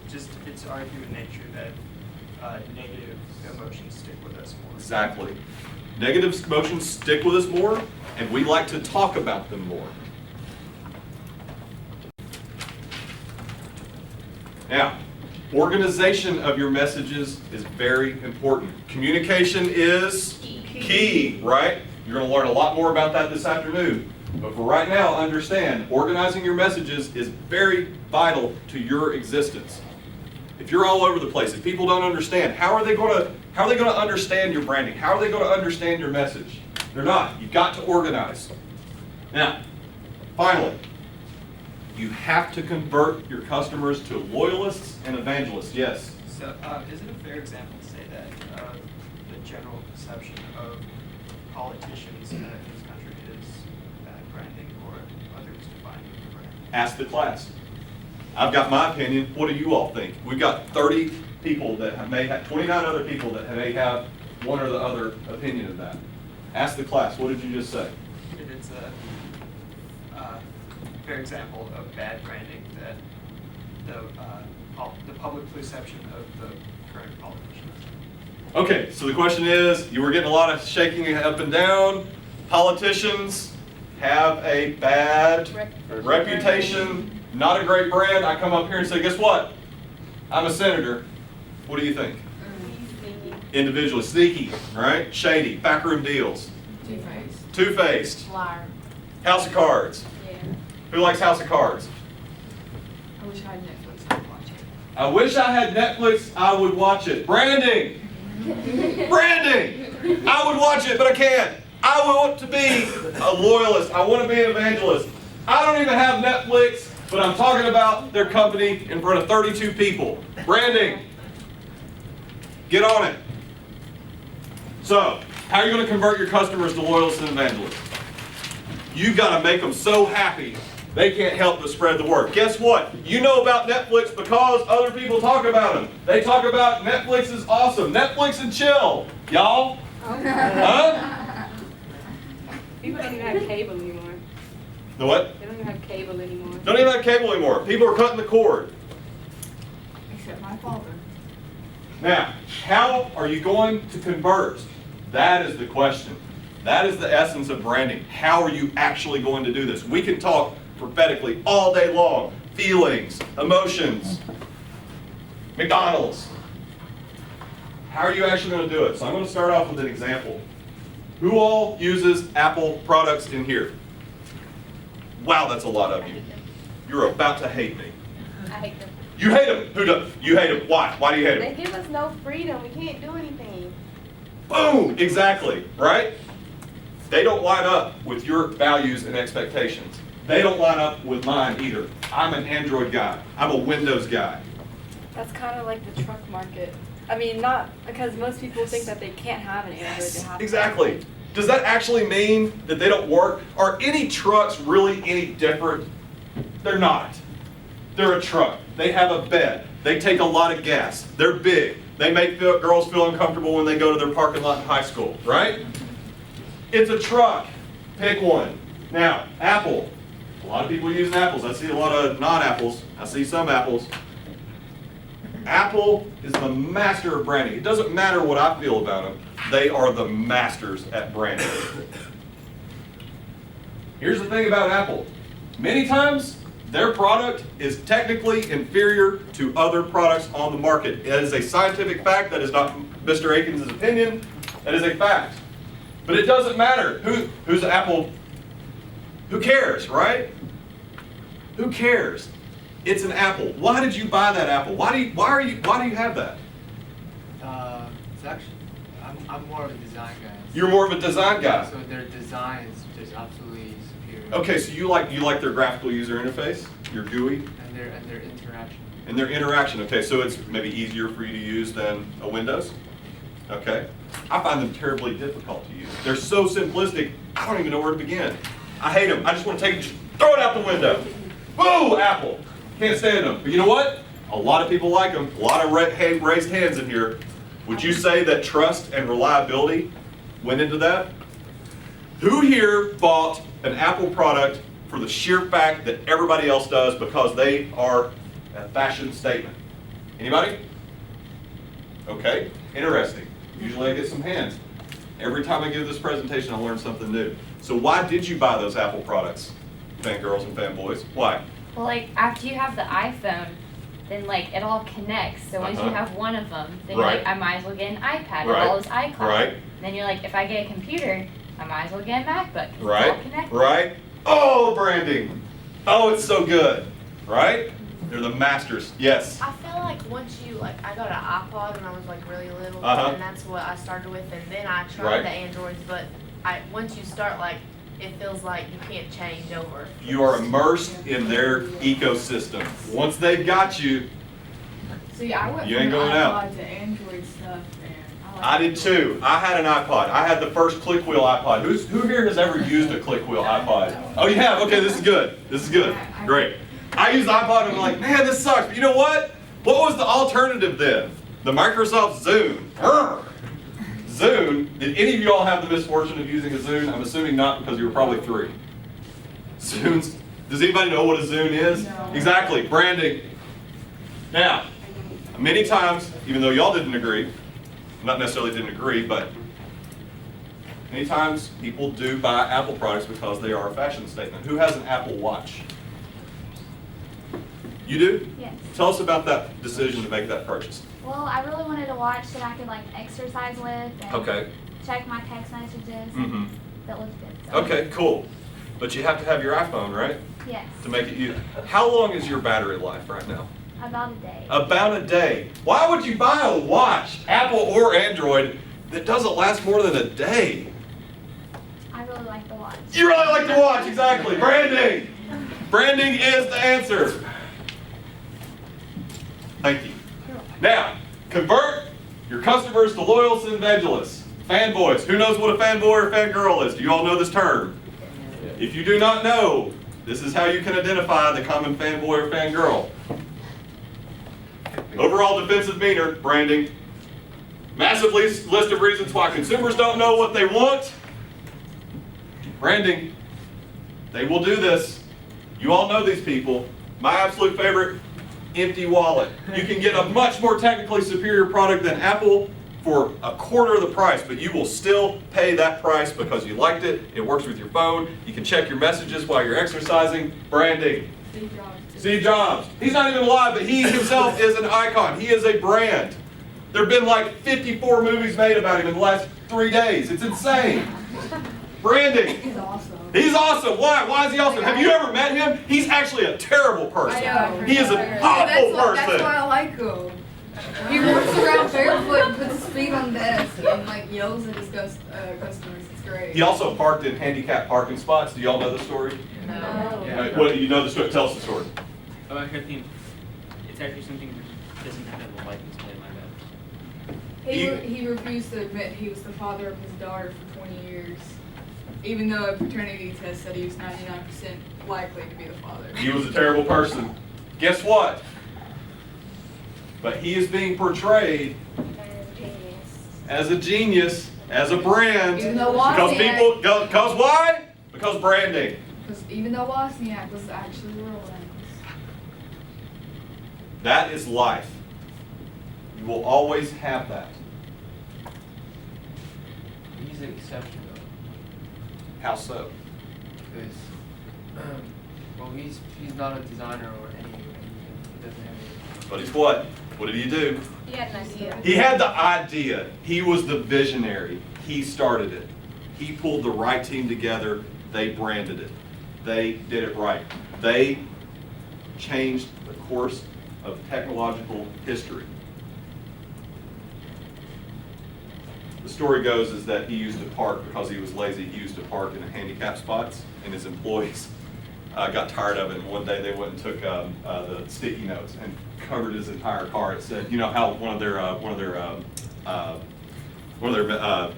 just it's our human nature that negative emotions stick with us more.
Exactly. Negative emotions stick with us more, and we like to talk about them more. Now, organization of your messages is very important. Communication is key, right? You're going to learn a lot more about that this afternoon. But for right now, understand, organizing your messages is very vital to your existence. If you're all over the place, if people don't understand, how are they going to understand your branding? How are they going to understand your message? They're not. You've got to organize. Now, Finally, you have to convert your customers to loyalists and evangelists. Yes.
So, is it a fair example to say that the general perception of politicians in this country is bad branding, or others defining the brand?
Ask the class. I've got my opinion. What do you all think? We've got 30 people that may have, 29 other people that may have one or the other opinion of that. Ask the class. What did you just say?
If it's a fair example of bad branding that the public perception of the current politicians.
Okay, so the question is, you were getting a lot of shaking up and down. Politicians have a bad reputation, not a great brand. I come up here and say, guess what? I'm a senator. What do you think? Individually, sneaky, right? Shady, backroom deals.
Two-faced.
Two-faced.
Liar.
House of Cards.
Yeah.
Who likes House of Cards?
I wish I had Netflix, I would watch it.
I wish I had Netflix, I would watch it. Branding! Branding! I would watch it, but I can't. I want to be a loyalist. I want to be an evangelist. I don't even have Netflix, but I'm talking about their company in front of 32 people. Branding. Get on it. So, how are you going to convert your customers to loyalists and evangelists? You've got to make them so happy they can't help but spread the word. Guess what? You know about Netflix because other people talk about them. They talk about Netflix is awesome. Netflix and chill. Y'all? Huh?
People don't even have cable anymore.
The what?
They don't even have cable anymore.
Don't even have cable anymore. People are cutting the cord.
Except my father.
Now, how are you going to convert? That is the question. That is the essence of branding. How are you actually going to do this? We can talk prophetically all day long. Feelings, emotions, McDonald's. How are you actually going to do it? So I'm going to start off with an example. Who all uses Apple products in here? Wow, that's a lot of you. You're about to hate me.
I hate them.
You hate them. Who does? You hate them. Why? Why do you hate them?
They give us no freedom. We can't do anything.
Boom! Exactly, right? They don't line up with your values and expectations. They don't line up with mine either. I'm an Android guy. I'm a Windows guy.
That's kind of like the truck market. I mean, not because most people think that they can't have an Android. They have to.
Exactly. Does that actually mean that they don't work? Are any trucks really any different? They're not. They're a truck. They have a bed. They take a lot of gas. They're big. They make girls feel uncomfortable when they go to their parking lot in high school, right? It's a truck. Pick one. Now, Apple. A lot of people using apples. I see a lot of non-apples. I see some apples. Apple is the master of branding. It doesn't matter what I feel about them. They are the masters at branding. Here's the thing about Apple. Many times, their product is technically inferior to other products on the market. It is a scientific fact. That is not Mr. Akins' opinion. That is a fact. But it doesn't matter. Who's Apple? Who cares, right? Who cares? It's an apple. Why did you buy that apple? Why do you have that?
It's actually, I'm more of a design guy.
You're more of a design guy.
So their design is just absolutely superior.
Okay, so you like their graphical user interface, your GUI,
And their interaction.
and their interaction. Okay, so it's maybe easier for you to use than a Windows. Okay, I find them terribly difficult to use. They're so simplistic. I don't even know where to begin. I hate them. I just want to take it, just throw it out the window. Boo, Apple. Can't stand them. But you know what? A lot of people like them. A lot of raised hands in here. Would you say that trust and reliability went into that? Who here bought an Apple product for the sheer fact that everybody else does because they are a fashion statement? Anybody? Okay, interesting. Usually I get some hands. Every time I give this presentation, I learn something new. So why did you buy those Apple products, fangirls and fanboys? Why?
Well, like, after you have the iPhone, then, like, it all connects. So once you have one of them, then you're like,
Right.
I might as well get an iPad.
Right.
It all is iCloud.
Right.
Then you're like, if I get a computer, I might as well get a MacBook. 'Cause It's all
Right?
connected.
Right? Oh, branding. Oh, it's so good. Right? They're the masters. Yes.
I feel like once you, like, I got an iPod when I was, like, really little,
Uh-huh.
and that's what I started with, and then I tried
Right.
the Androids, but once you start, like, it feels like you can't change over.
You are immersed in their ecosystem. Once they've got you,
See, I went
You
from
ain't going out.
iPod to Android stuff, and
I did too. I had an iPod. I had the first click wheel iPod. Who here has ever used a click wheel iPod? Oh, you have? Okay, this is good. This is good. Great. I used the iPod and I'm like, man, this sucks. But you know what? What was the alternative then? The Microsoft Zune. Urgh. Zune. Did any of you all have the misfortune of using a Zune? I'm assuming not, because you were probably 3. Zunes. Does anybody know what a Zune is?
No.
Exactly. Branding. Now, many times, even though y'all didn't agree, not necessarily didn't agree, but many times people do buy Apple products because they are a fashion statement. Who has an Apple Watch? You do?
Yes.
Tell us about that decision to make that purchase.
Well, I really wanted a watch that I could like exercise with and
Okay.
check my text messages.
Mm-hmm.
That looked good. So.
Okay, cool. But you have to have your iPhone, right?
Yes.
To make it use. How long is your battery life right now?
About a day.
About a day. Why would you buy a watch, Apple or Android, that doesn't last more than a day?
I really like the watch.
You really like the watch, exactly. Branding. Branding is the answer. Thank you. Now, convert your customers to loyalists and evangelists. Fanboys. Who knows what a fanboy or fangirl is? Do you all know this term? If you do not know, this is how you can identify the common fanboy or fangirl. Overall defensive meaner, branding. Massive list of reasons why consumers don't know what they want. Branding. They will do this. You all know these people. My absolute favorite, empty wallet. You can get a much more technically superior product than Apple for a quarter of the price, but you will still pay that price because you liked it. It works with your phone. You can check your messages while you're exercising. Branding.
Steve Jobs.
Steve Jobs. He's not even alive, but he himself is an icon. He is a brand. There have been like 54 movies made about him in the last 3 days. It's insane. Branding.
He's awesome.
He's awesome. Why? Why is he awesome? Have you ever met him? He's actually a terrible person.
I know.
He is an awful person.
That's why I like him. He walks around barefoot and puts his feet on the desk and like yells at his customers. It's great.
He also parked in handicapped parking spots. Do y'all know the story?
No.
What, you know the story? Tell us the story.
I think it's actually something that doesn't have a license plate like that.
He refused to admit he was the father of his daughter for 20 years, even though a paternity test said he was 99% likely to be the father.
He was a terrible person. Guess what? But he is being portrayed as a genius, as a brand.
Even though
Because
Wozniak-
people, because why? Because branding.
Because even though Wozniak was actually real names.
That is life. You will always have that.
He's an exception though.
How so?
Because, well, he's not a designer or anything. He doesn't have any.
But he's what? What did he do?
He had an idea.
He had the idea. He was the visionary. He started it. He pulled the right team together. They branded it. They did it right. They changed the course of technological history. The story goes is that he used to park, because he was lazy, he used to park in the handicapped spots, and his employees got tired of it. And one day they went and took the sticky notes and covered his entire car. It said, you know how one of their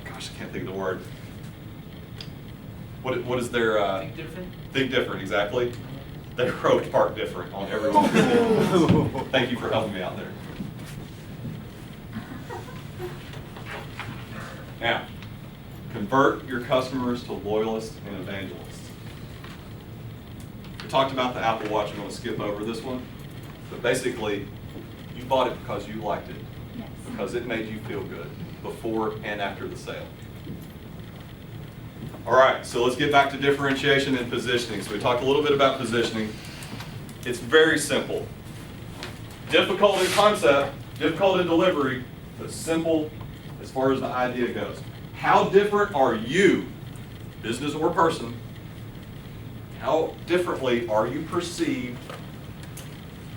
gosh, I can't think of the word. What is their
Think different?
Think different, exactly. They wrote park different on every one of their things. Thank you for helping me out there. Now, convert your customers to loyalists and evangelists. We talked about the Apple Watch. I'm going to skip over this one. But basically, you bought it because you liked it.
Yes.
Because it made you feel good before and after the sale. All right, so let's get back to differentiation and positioning. So we talked a little bit about positioning. It's very simple. Difficult in concept, difficult in delivery, but simple as far as the idea goes. How different are you, business or person? How differently are you perceived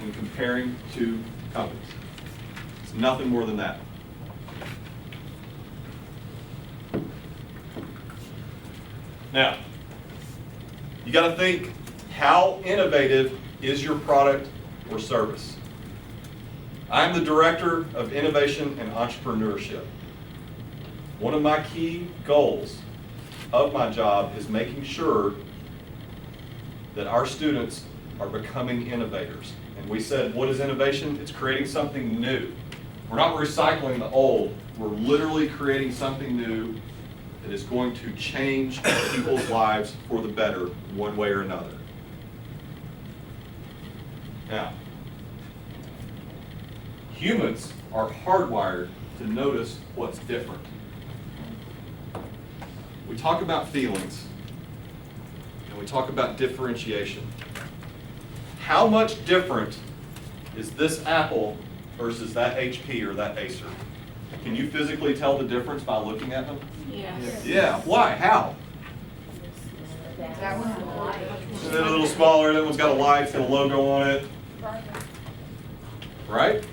in comparing to companies? It's nothing more than that. Now, You gotta think, how innovative is your product or service? I'm the Director of Innovation and Entrepreneurship. One of my key goals of my job is making sure that our students are becoming innovators. And we said, what is innovation? It's creating something new. We're not recycling the old, we're literally creating something new that is going to change people's lives for the better, one way or another. Now, humans are hardwired to notice what's different. We talk about feelings, and we talk about differentiation. How much different is this Apple versus that HP or that Acer? Can you physically tell the difference by looking at them?
Yes.
Yeah, why? How?
That one's a light.
Isn't it a little smaller? That one's got a light, it's got a logo on it. Right?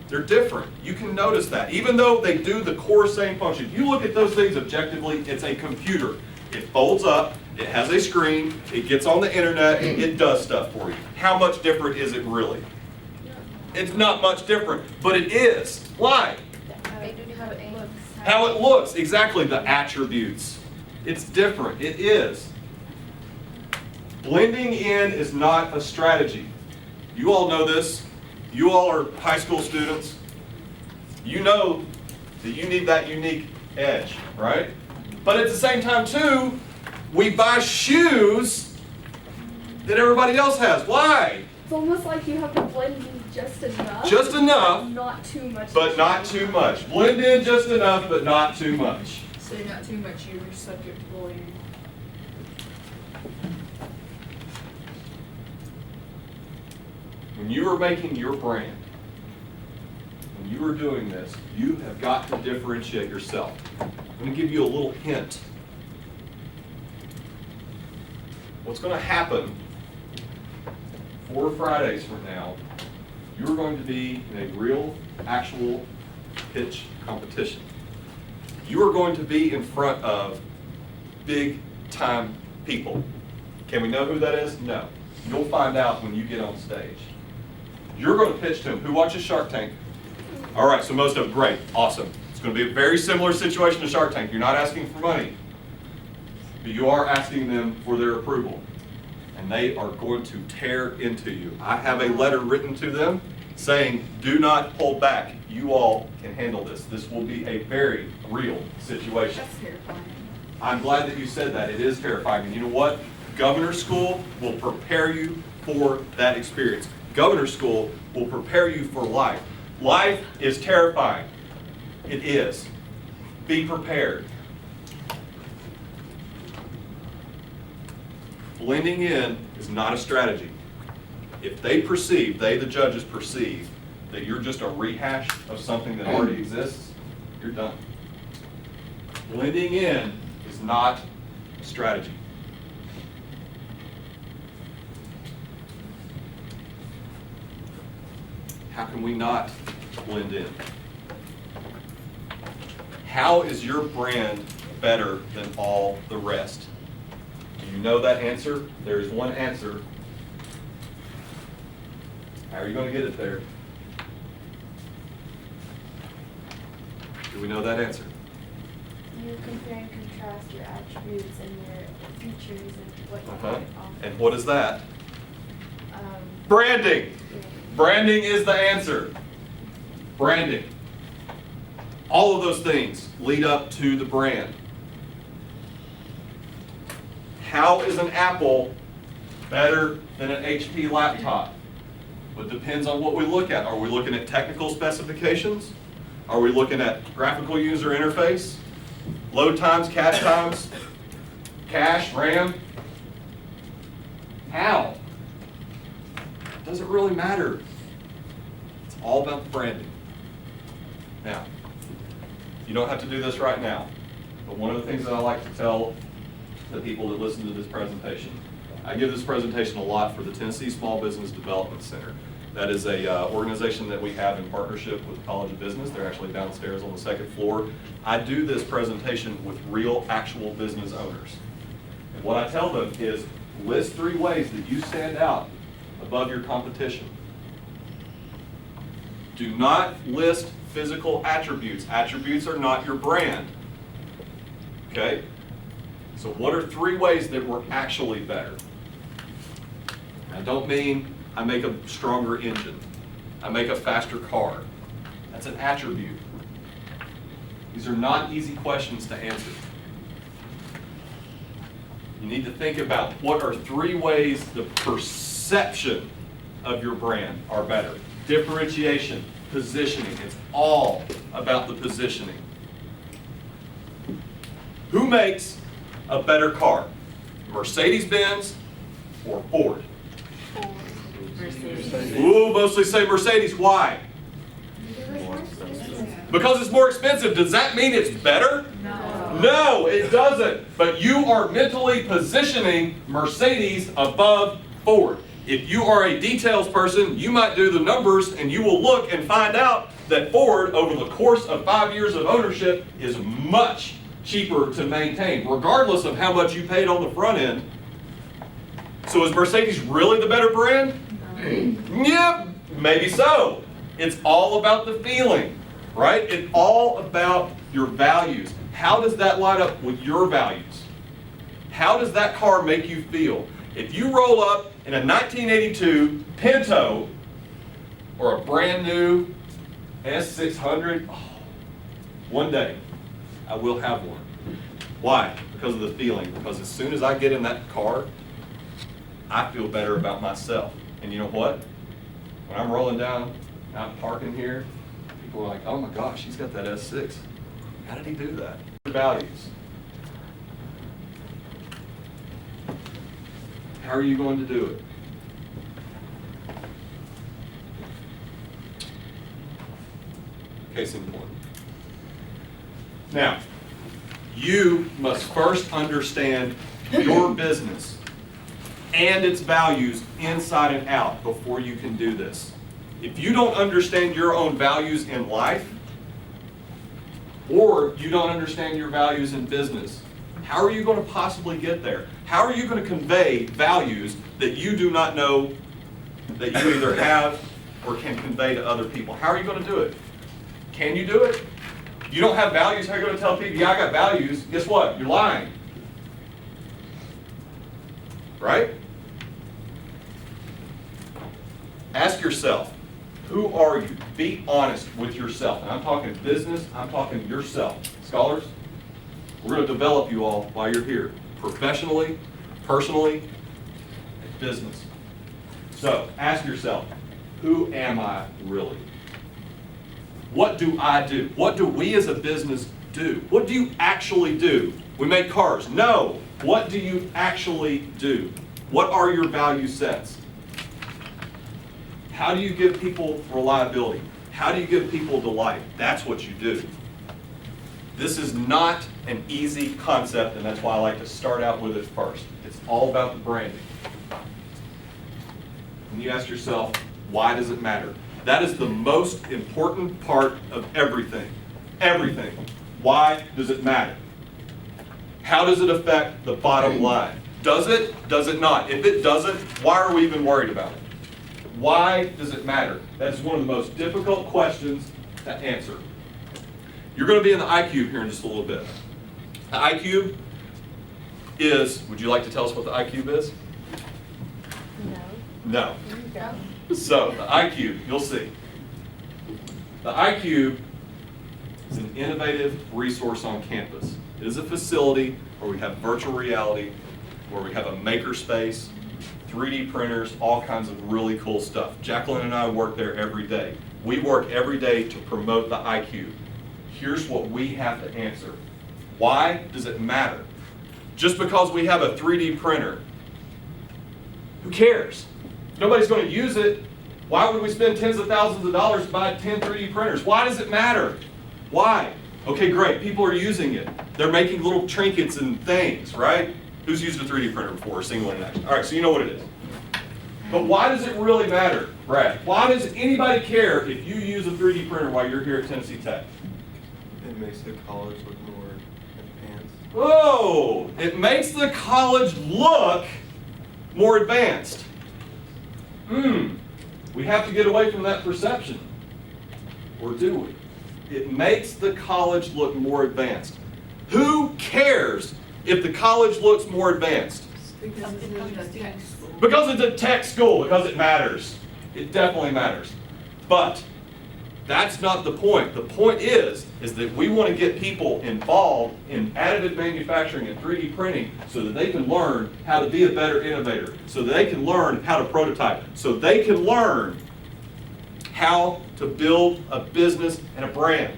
They're different. You can notice that. Even though they do the core same function. You look at those things objectively, it's a computer. It folds up, it has a screen, it gets on the internet, it does stuff for you. How much different is it really? It's not much different, but it is. Why? How it looks, exactly, the attributes. It's different, it is. Blending in is not a strategy. You all know this. You all are high school students. You know that you need that unique edge, right? But at the same time too, we buy shoes that everybody else has. Why?
It's almost like you have to blend in just enough.
Just enough.
Not too much.
But not too much. Blend in just enough, but not too much.
So not too much, you're subject to bullying.
When you are making your brand, when you are doing this, you have got to differentiate yourself. I'm going to give you a little hint. What's going to happen 4 Fridays from now, you're going to be in a real, actual pitch competition. You are going to be in front of big time people. Can we know who that is? No. You'll find out when you get on stage. You're going to pitch to them. Who watches Shark Tank? All right, so most of them, great, awesome. It's going to be a very similar situation to Shark Tank. You're not asking for money, but you are asking them for their approval. And they are going to tear into you. I have a letter written to them saying, do not hold back. You all can handle this. This will be a very real situation.
That's terrifying.
I'm glad that you said that. It is terrifying. And you know what? Governor School will prepare you for that experience. Governor School will prepare you for life. Life is terrifying. It is. Be prepared. Blending in is not a strategy. If they perceive, they the judges perceive, that you're just a rehash of something that already exists, you're done. Blending in is not a strategy. How can we not blend in? How is your brand better than all the rest? Do you know that answer? There is one answer. How are you going to get it there? Do we know that answer?
You compare and contrast your attributes and your features and what you
Uh-huh.
offer.
And what is that?
Um,
Branding.
yeah.
Branding is the answer. Branding. All of those things lead up to the brand. How is an Apple better than an HP laptop? Well, it depends on what we look at. Are we looking at technical specifications? Are we looking at graphical user interface? Load times, cache, RAM? How? Does it really matter? It's all about the branding. Now, you don't have to do this right now, but one of the things that I like to tell the people that listen to this presentation, I give this presentation a lot for the Tennessee Small Business Development Center. That is a organization that we have in partnership with the College of Business. They're actually downstairs on the 2nd floor. I do this presentation with real, actual business owners. And what I tell them is, List 3 ways that you stand out above your competition. Do not list physical attributes. Attributes are not your brand. Okay? So what are 3 ways that we're actually better? I don't mean I make a stronger engine. I make a faster car. That's an attribute. These are not easy questions to answer. You need to think about what are 3 ways the perception of your brand are better. Differentiation, positioning. It's all about the positioning. Who makes a better car? Mercedes-Benz or Ford? Ooh, mostly say Mercedes. Why? Because it's more expensive. Does that mean it's better? No, it doesn't. But you are mentally positioning Mercedes above Ford. If you are a details person, you might do the numbers and you will look and find out that Ford, over the course of 5 years of ownership, is much cheaper to maintain, regardless of how much you paid on the front end. So is Mercedes really the better brand? Yep, maybe so. It's all about the feeling, right? It's all about your values. How does that line up with your values? How does that car make you feel? If you roll up in a 1982 Pinto or a brand new S600, one day I will have one. Why? Because of the feeling. Because as soon as I get in that car, I feel better about myself. And you know what? When I'm rolling down, out parking here, people are like, oh my gosh, he's got that S6. How did he do that? Values. How are you going to do it? Case in point. Now, you must first understand your business and its values inside and out before you can do this. If you don't understand your own values in life, or you don't understand your values in business, how are you going to possibly get there? How are you going to convey values that you do not know that you either have or can convey to other people? How are you going to do it? Can you do it? You don't have values, how are you going to tell people, yeah, I got values? Guess what? You're lying. Right? Ask yourself, who are you? Be honest with yourself. And I'm talking business, I'm talking yourself. Scholars, we're going to develop you all while you're here. Professionally, personally, and business. So, ask yourself, who am I really? What do I do? What do we as a business do? What do you actually do? We make cars. No. What do you actually do? What are your value sets? How do you give people reliability? How do you give people delight? That's what you do. This is not an easy concept, and that's why I like to start out with it first. It's all about the branding. And you ask yourself, why does it matter? That is the most important part of everything. Everything. Why does it matter? How does it affect the bottom line? Does it? Does it not? If it doesn't, why are we even worried about it? Why does it matter? That is one of the most difficult questions to answer. You're going to be in the iCube here in just a little bit. The iCube is, would you like to tell us what the iCube is? No. No. So, the iCube, you'll see. The iCube is an innovative resource on campus. It is a facility where we have virtual reality, where we have a maker space, 3D printers, all kinds of really cool stuff. Jacqueline and I work there every day. We work every day to promote the iCube. Here's what we have to answer. Why does it matter? Just because we have a 3D printer, who cares? Nobody's going to use it. Why would we spend tens of thousands of dollars to buy 10 3D printers? Why does it matter? Why? Okay, great. People are using it. They're making little trinkets and things, right? Who's used a 3D printer before, single in action? All right, so you know what it is. But why does it really matter, Brad? Why does anybody care if you use a 3D printer while you're here at Tennessee Tech?
It makes the college look more advanced.
Whoa! It makes the college look more advanced. We have to get away from that perception. Or do we? It makes the college look more advanced. Who cares if the college looks more advanced?
Because it's a tech school.
Because it's a tech school, because it matters. It definitely matters. But that's not the point. The point is that we want to get people involved in additive manufacturing and 3D printing so that they can learn how to be a better innovator, so that they can learn how to prototype, so they can learn how to build a business and a brand.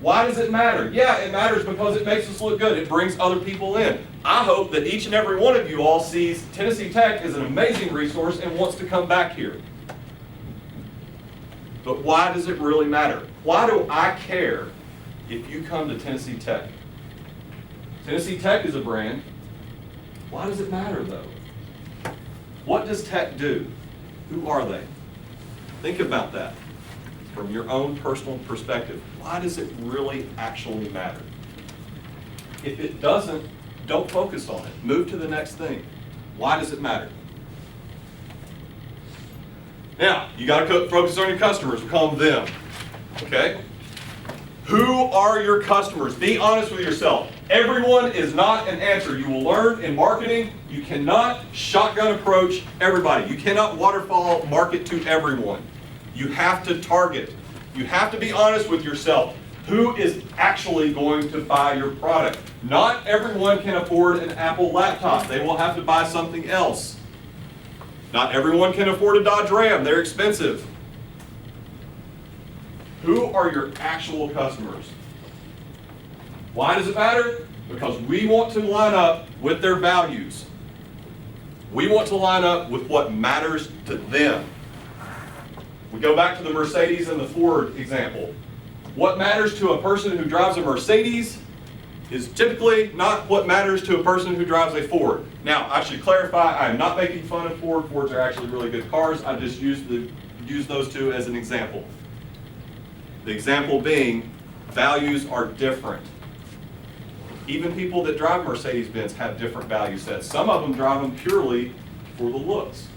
Why does it matter? Yeah, it matters because it makes us look good. It brings other people in. I hope that each and every one of you all sees Tennessee Tech as an amazing resource and wants to come back here. But why does it really matter? Why do I care if you come to Tennessee Tech? Tennessee Tech is a brand. Why does it matter though? What does Tech do? Who are they? Think about that from your own personal perspective. Why does it really actually matter? If it doesn't, don't focus on it. Move to the next thing. Why does it matter? Now, you got to focus on your customers. We call them them. Okay? Who are your customers? Be honest with yourself. Everyone is not an answer. You will learn in marketing, you cannot shotgun approach everybody. You cannot waterfall market to everyone. You have to target. You have to be honest with yourself. Who is actually going to buy your product? Not everyone can afford an Apple laptop. They will have to buy something else. Not everyone can afford a Dodge Ram. They're expensive. Who are your actual customers? Why does it matter? Because we want to line up with their values. We want to line up with what matters to them. We go back to the Mercedes and the Ford example. What matters to a person who drives a Mercedes is typically not what matters to a person who drives a Ford. Now, I should clarify, I am not making fun of Ford. Fords are actually really good cars. I just use those two as an example. The example being, values are different. Even people that drive Mercedes-Benz have different value sets. Some of them drive them purely for the looks.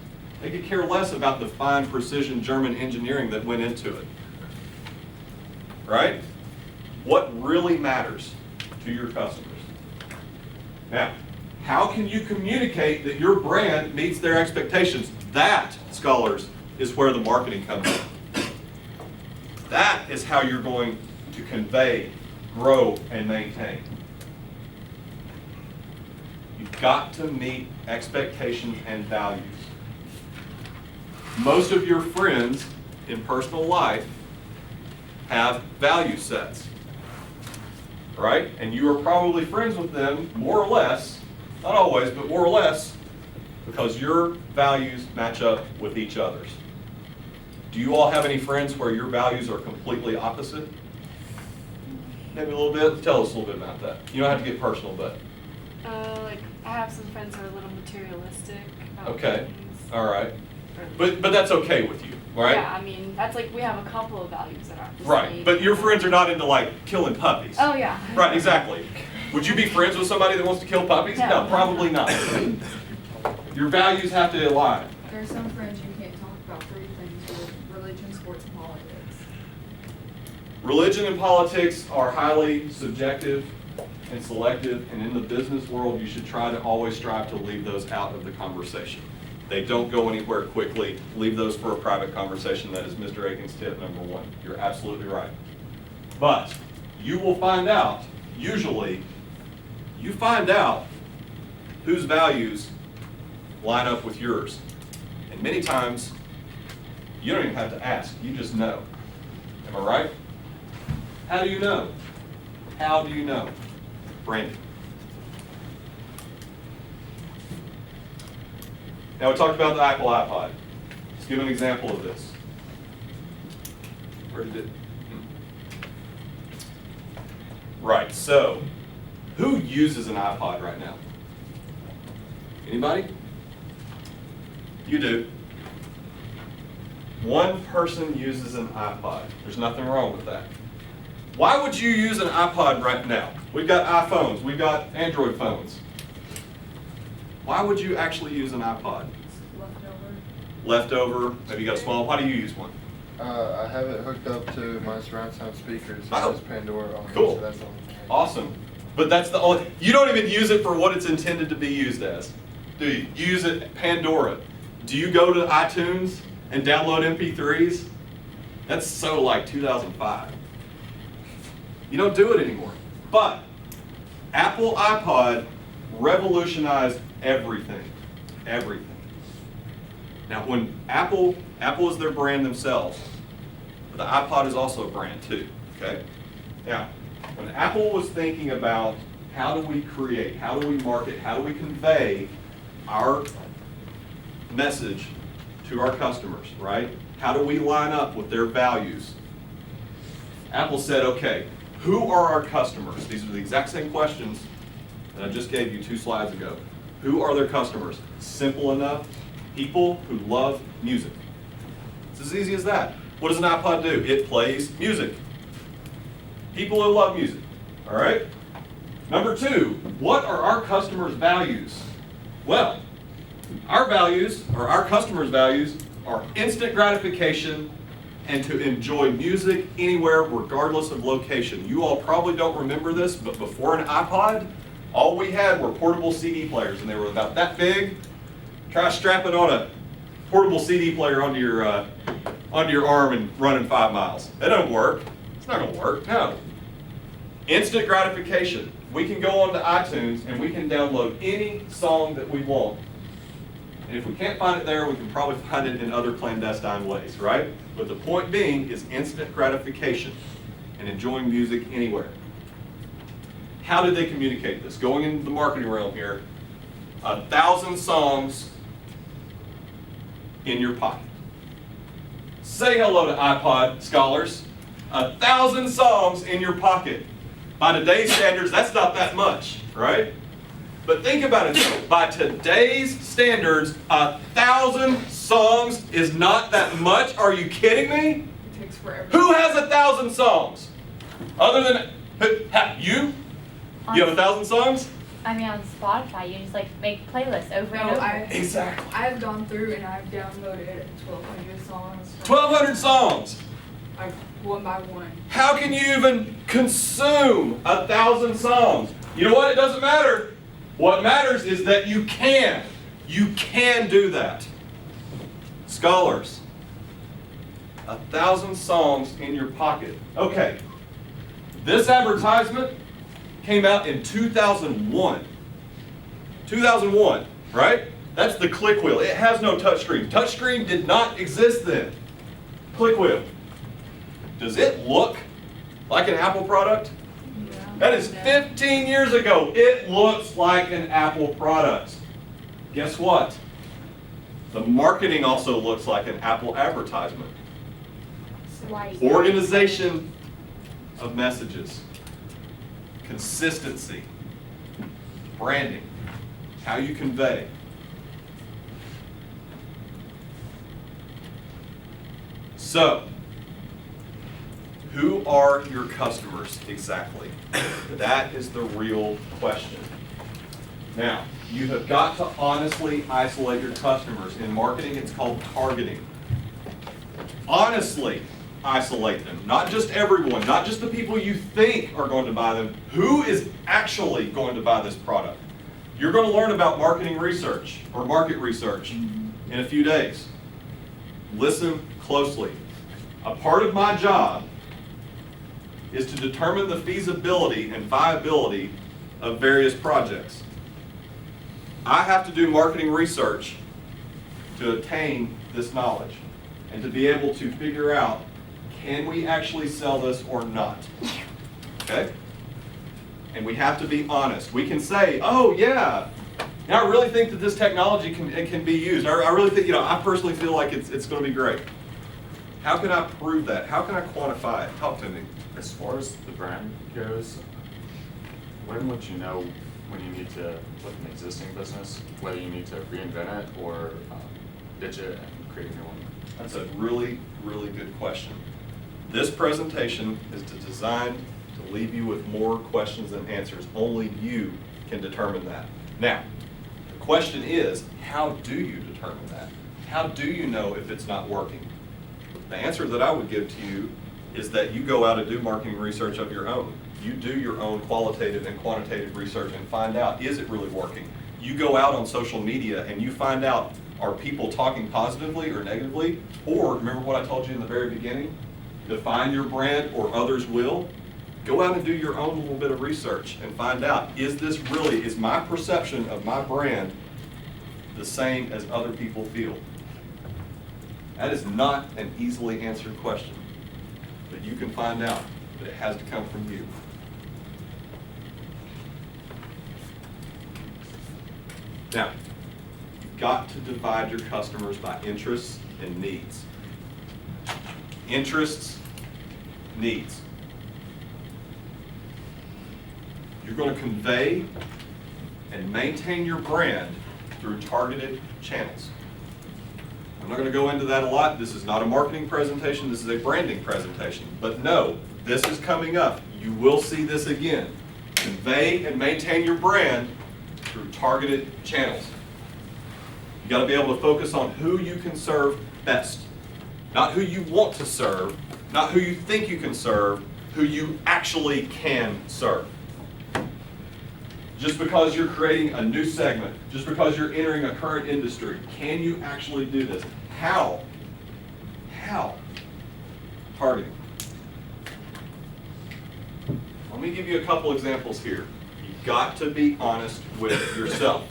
They could care less about the fine precision German engineering that went into it. Right? What really matters to your customers? Now, how can you communicate that your brand meets their expectations? That, scholars, is where the marketing comes in. That is how you're going to convey, grow, and maintain. You've got to meet expectations and values. Most of your friends in personal life have value sets, right? And you are probably friends with them more or less, not always, but more or less, because your values match up with each other's. Do you all have any friends where your values are completely opposite? Maybe a little bit. Tell us a little bit about that. You don't have to get personal, but.
Like I have some friends who are a little materialistic.
Okay.
Things.
All right. But that's okay with you, right?
Yeah, I mean that's like we have a couple of values that aren't the
Right.
same.
But your friends are not into like killing puppies.
Oh yeah.
Right. Exactly. Would you be friends with somebody that wants to kill puppies?
No.
Probably not. Your values have to align.
There are some friends you can't talk about three things with: religion, sports, and politics.
Religion and politics are highly subjective and selective, and in the business world, you should try to always strive to leave those out of the conversation. They don't go anywhere quickly. Leave those for a private conversation. That is Mr. Aiken's tip number one. You're absolutely right. But you will find out, usually, you find out whose values line up with yours. And many times, you don't even have to ask. You just know. Am I right? How do you know? How do you know? Branding. Now we talked about the Apple iPod. Let's give an example of this. Where did it? Right, so who uses an iPod right now? Anybody? You do. One person uses an iPod. There's nothing wrong with that. Why would you use an iPod right now? We've got iPhones, we've got Android phones. Why would you actually use an iPod?
Leftover.
Leftover, maybe you got a small, why do you use one?
I have it hooked up to my surround sound speakers. It
Oh.
has Pandora on it,
Cool.
so that's the only thing.
Awesome. But that's the only, you don't even use it for what it's intended to be used as, do you? You use it Pandora. Do you go to iTunes and download MP3s? That's so like 2005. You don't do it anymore. But Apple iPod revolutionized everything. Everything. Now when Apple is their brand themselves, but the iPod is also a brand too, okay? Now, when Apple was thinking about how do we create, how do we market, how do we convey our message to our customers, right? How do we line up with their values? Apple said, okay, who are our customers? These are the exact same questions that I just gave you 2 slides ago. Who are their customers? Simple enough. People who love music. It's as easy as that. What does an iPod do? It plays music. People who love music, all right? Number 2, what are our customers' values? Well, our values, or our customers' values, are instant gratification and to enjoy music anywhere, regardless of location. You all probably don't remember this, but before an iPod, all we had were portable CD players, and they were about that big. Try strapping on a portable CD player onto your arm and running 5 miles. That don't work. It's not gonna work, no. Instant gratification. We can go onto iTunes and we can download any song that we want. And if we can't find it there, we can probably find it in other clandestine ways, right? But the point being is instant gratification and enjoying music anywhere. How did they communicate this? Going into the marketing realm here, 1,000 songs in your pocket. Say hello to iPod scholars. 1,000 songs in your pocket. By today's standards, that's not that much, right? But think about it though. By today's standards, 1,000 songs is not that much. Are you kidding me?
It takes forever.
Who has 1,000 songs? Other than you? You have 1,000 songs?
I mean, on Spotify, you just like make playlists over and
No,
over.
Exactly.
I've gone through and I've downloaded 1,200 songs.
1,200 songs.
I've one by one.
How can you even consume 1,000 songs? You know what? It doesn't matter. What matters is that you can. You can do that. Scholars, 1,000 songs in your pocket. Okay. This advertisement came out in 2001. 2001, right? That's the click wheel. It has no touchscreen. Touchscreen did not exist then. Click wheel. Does it look like an Apple product?
Yeah.
That is 15 years ago. It looks like an Apple product. Guess what? The marketing also looks like an Apple advertisement.
Swipe.
Organization of messages. Consistency. Branding. How you convey. So, who are your customers exactly? That is the real question. Now, you have got to honestly isolate your customers. In marketing, it's called targeting. Honestly isolate them. Not just everyone, not just the people you think are going to buy them. Who is actually going to buy this product? You're going to learn about marketing research or market research in a few days. Listen closely. A part of my job is to determine the feasibility and viability of various projects. I have to do marketing research to attain this knowledge and to be able to figure out, can we actually sell this or not? Okay? And we have to be honest. We can say, oh yeah, now I really think that this technology can be used. I really think, I personally feel like it's going to be great. How can I prove that? How can I quantify it? Talk to me.
As far as the brand goes, when would you know when you need to look at an existing business, whether you need to reinvent it or ditch it and create a new one?
That's a really, really good question. This presentation is designed to leave you with more questions than answers. Only you can determine that. Now, the question is, how do you determine that? How do you know if it's not working? The answer that I would give to you is that you go out and do marketing research of your own. You do your own qualitative and quantitative research and find out, is it really working? You go out on social media and you find out, are people talking positively or negatively? Or, remember what I told you in the very beginning? Define your brand or others will. Go out and do your own little bit of research and find out, is my perception of my brand the same as other people feel? That is not an easily answered question, but you can find out, but it has to come from you. Now, you've got to divide your customers by interests and needs. Interests, needs. You're going to convey and maintain your brand through targeted channels. I'm not going to go into that a lot. This is not a marketing presentation. This is a branding presentation. But no, this is coming up. You will see this again. Convey and maintain your brand through targeted channels. You got to be able to focus on who you can serve best. Not who you want to serve, not who you think you can serve, who you actually can serve. Just because you're creating a new segment, just because you're entering a current industry, can you actually do this? How? How? Targeting. Let me give you a couple examples here. You've got to be honest with yourself.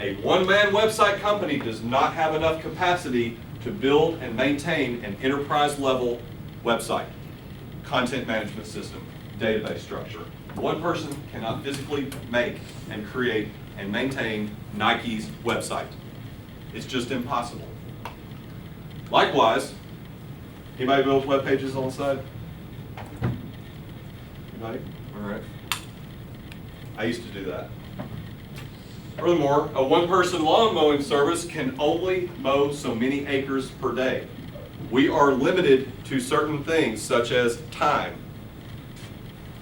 A one-man website company does not have enough capacity to build and maintain an enterprise-level website, content management system, database structure. One person cannot physically make and create and maintain Nike's website. It's just impossible. Likewise, anybody build web pages on the side? Anybody? All right. I used to do that. Furthermore, a one-person lawn mowing service can only mow so many acres per day. We are limited to certain things such as time.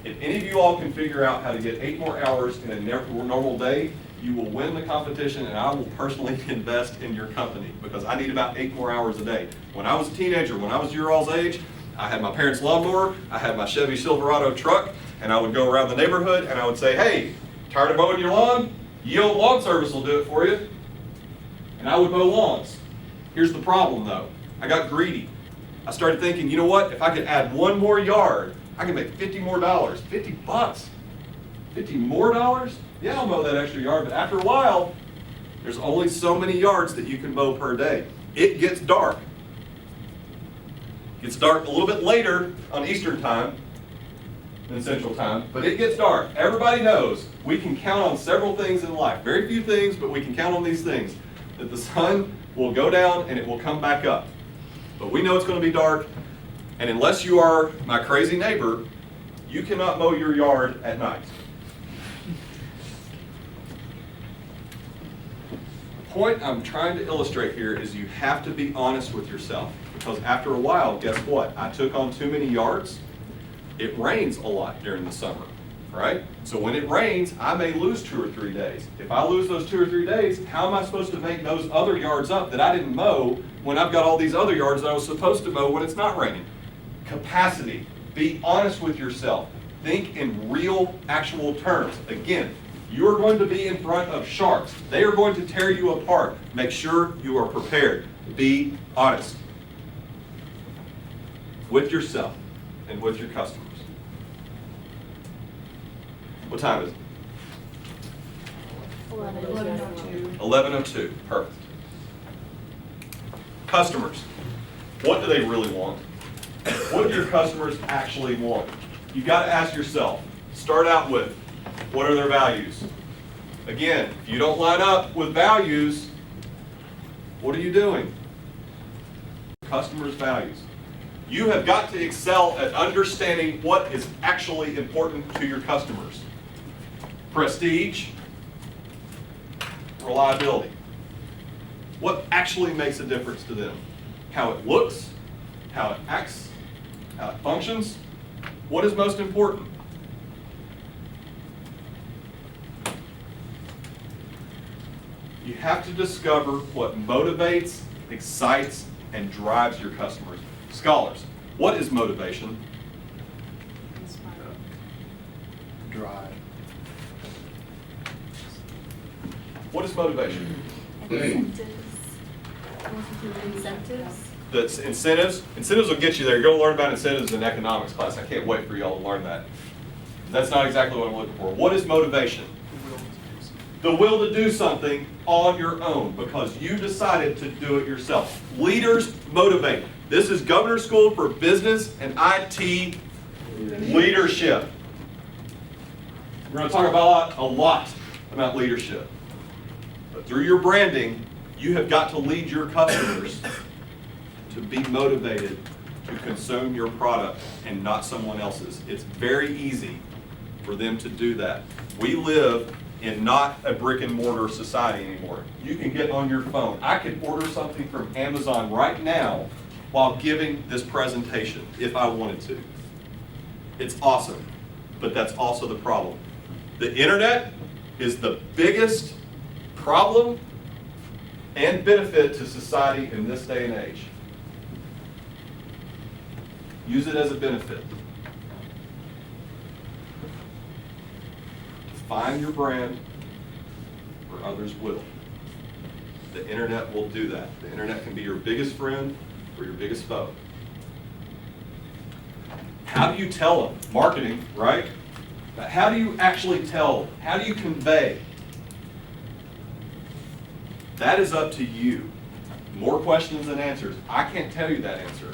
If any of you all can figure out how to get 8 more hours in a normal day, you will win the competition, and I will personally invest in your company because I need about 8 more hours a day. When I was a teenager, when I was your all's age, I had my parents' lawnmower, I had my Chevy Silverado truck, and I would go around the neighborhood and I would say, hey, tired of mowing your lawn? Yield Lawn Service will do it for you. And I would mow lawns. Here's the problem though. I got greedy. I started thinking, you know what? If I could add 1 more yard, I can make $50 more. $50 bucks. $50 more? Yeah, I'll mow that extra yard, but after a while, there's only so many yards that you can mow per day. It gets dark. It gets dark a little bit later on Eastern time than Central time, but it gets dark. Everybody knows we can count on several things in life. Very few things, but we can count on these things. That the sun will go down and it will come back up. But we know it's going to be dark, and unless you are my crazy neighbor, you cannot mow your yard at night. The point I'm trying to illustrate here is you have to be honest with yourself, because after a while, guess what? I took on too many yards. It rains a lot during the summer, right? So when it rains, I may lose 2 or 3 days. If I lose those 2 or 3 days, how am I supposed to make those other yards up that I didn't mow when I've got all these other yards that I was supposed to mow when it's not raining? Capacity. Be honest with yourself. Think in real, actual terms. Again, you are going to be in front of sharks. They are going to tear you apart. Make sure you are prepared. Be honest with yourself and with your customers. What time is it?
11:02.
11:02. Perfect. Customers. What do they really want? What do your customers actually want? You got to ask yourself. Start out with, what are their values? Again, if you don't line up with values, what are you doing? Customers' values. You have got to excel at understanding what is actually important to your customers. Prestige, reliability. What actually makes a difference to them? How it looks, how it acts, how it functions. What is most important? You have to discover what motivates, excites, and drives your customers. Scholars, what is motivation?
Drive.
What is motivation?
Incentives.
That's incentives. Incentives will get you there. You're going to learn about incentives in economics class. I can't wait for y'all to learn that. That's not exactly what I'm looking for. What is motivation? The will to do something on your own because you decided to do it yourself. Leaders motivate. This is Governor School for Business and IT Leadership. We're going to talk about a lot about leadership. But through your branding, you have got to lead your customers to be motivated to consume your product and not someone else's. It's very easy for them to do that. We live in not a brick and mortar society anymore. You can get on your phone. I can order something from Amazon right now while giving this presentation if I wanted to. It's awesome, but that's also the problem. The internet is the biggest problem and benefit to society in this day and age. Use it as a benefit. Define your brand, or others will. The internet will do that. The internet can be your biggest friend or your biggest foe. How do you tell them? Marketing, right? But how do you actually tell? How do you convey? That is up to you. More questions than answers. I can't tell you that answer.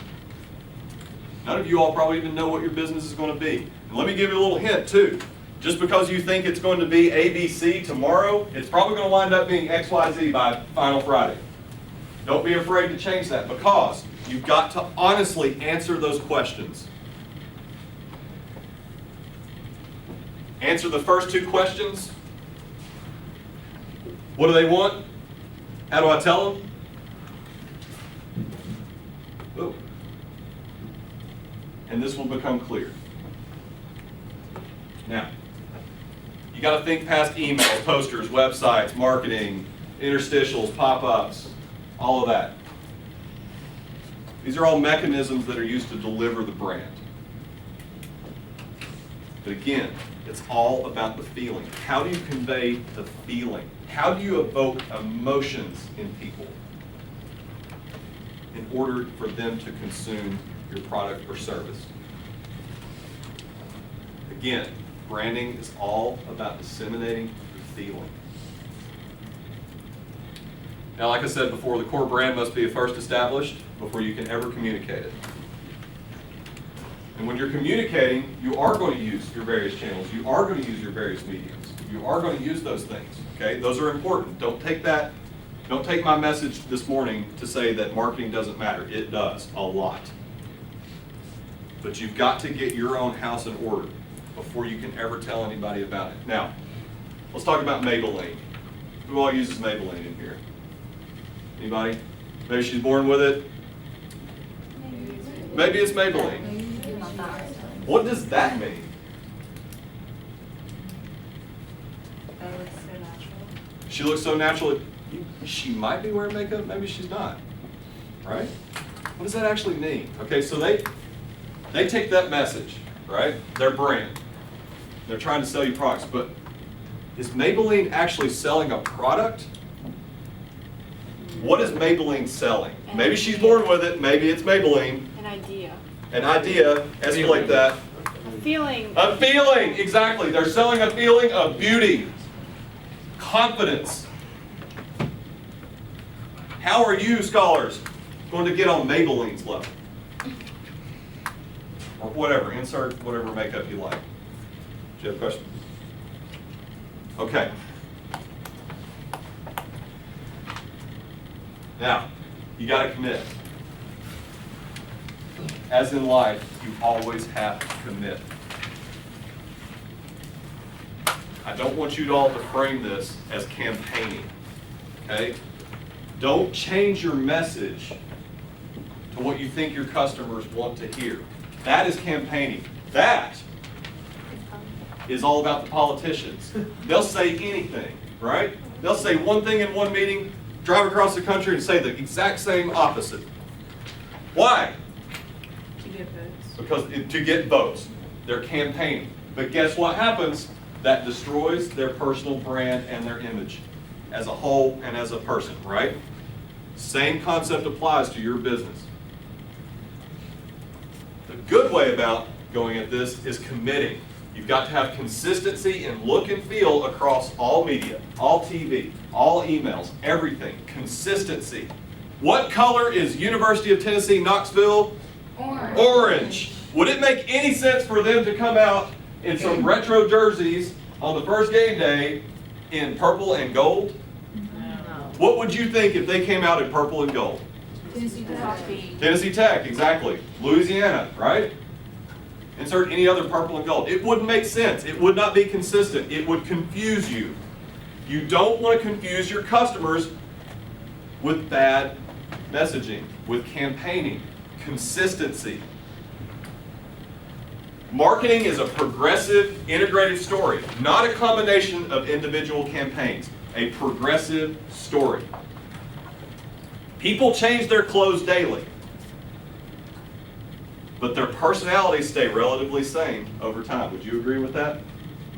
None of you all probably even know what your business is going to be. And let me give you a little hint too. Just because you think it's going to be ABC tomorrow, it's probably going to wind up being XYZ by Final Friday. Don't be afraid to change that because you've got to honestly answer those questions. Answer the first two questions. What do they want? How do I tell them? Ooh. And this will become clear. Now, you got to think past emails, posters, websites, marketing, interstitials, pop-ups, all of that. These are all mechanisms that are used to deliver the brand. But again, it's all about the feeling. How do you convey the feeling? How do you evoke emotions in people in order for them to consume your product or service? Again, branding is all about disseminating the feeling. Now, like I said before, the core brand must be first established before you can ever communicate it. And when you're communicating, you are going to use your various channels. You are going to use your various mediums. You are going to use those things. Okay? Those are important. Don't take my message this morning to say that marketing doesn't matter. It does a lot. But you've got to get your own house in order before you can ever tell anybody about it. Now, let's talk about Maybelline. Who all uses Maybelline in here? Anybody? Maybe she's born with it? Maybe it's Maybelline. What does that mean? She looks so natural. She might be wearing makeup, maybe she's not. Right? What does that actually mean? Okay, so they take that message, right? Their brand. They're trying to sell you products, but is Maybelline actually selling a product? What is Maybelline selling? Maybe she's born with it, maybe it's Maybelline.
An idea.
An idea, escalate that.
A feeling.
A feeling, exactly. They're selling a feeling of beauty, confidence. How are you, scholars, going to get on Maybelline's level? Or whatever, insert whatever makeup you like. Do you have a question? Okay. Now, you got to commit. As in life, you always have to commit. I don't want you all to frame this as campaigning, okay? Don't change your message to what you think your customers want to hear. That is campaigning. That is all about the politicians. They'll say anything. right? They'll say one thing in one meeting, drive across the country and say the exact same opposite. Why?
To get votes.
Because to get votes. They're campaigning. But guess what happens? That destroys their personal brand and their image as a whole and as a person, right? Same concept applies to your business. The good way about going at this is committing. You've got to have consistency in look and feel across all media, all TV, all emails, everything. Consistency. What color is University of Tennessee, Knoxville?
Orange.
Orange. Would it make any sense for them to come out in some retro jerseys on the first game day in purple and gold?
No.
What would you think if they came out in purple and gold?
Tennessee Coffee.
Tennessee Tech, exactly. Louisiana, right? Insert any other purple and gold. It wouldn't make sense. It would not be consistent. It would confuse you. You don't want to confuse your customers with bad messaging, with campaigning, consistency. Marketing is a progressive, integrated story, not a combination of individual campaigns. A progressive story. People change their clothes daily, but their personalities stay relatively same over time. Would you agree with that?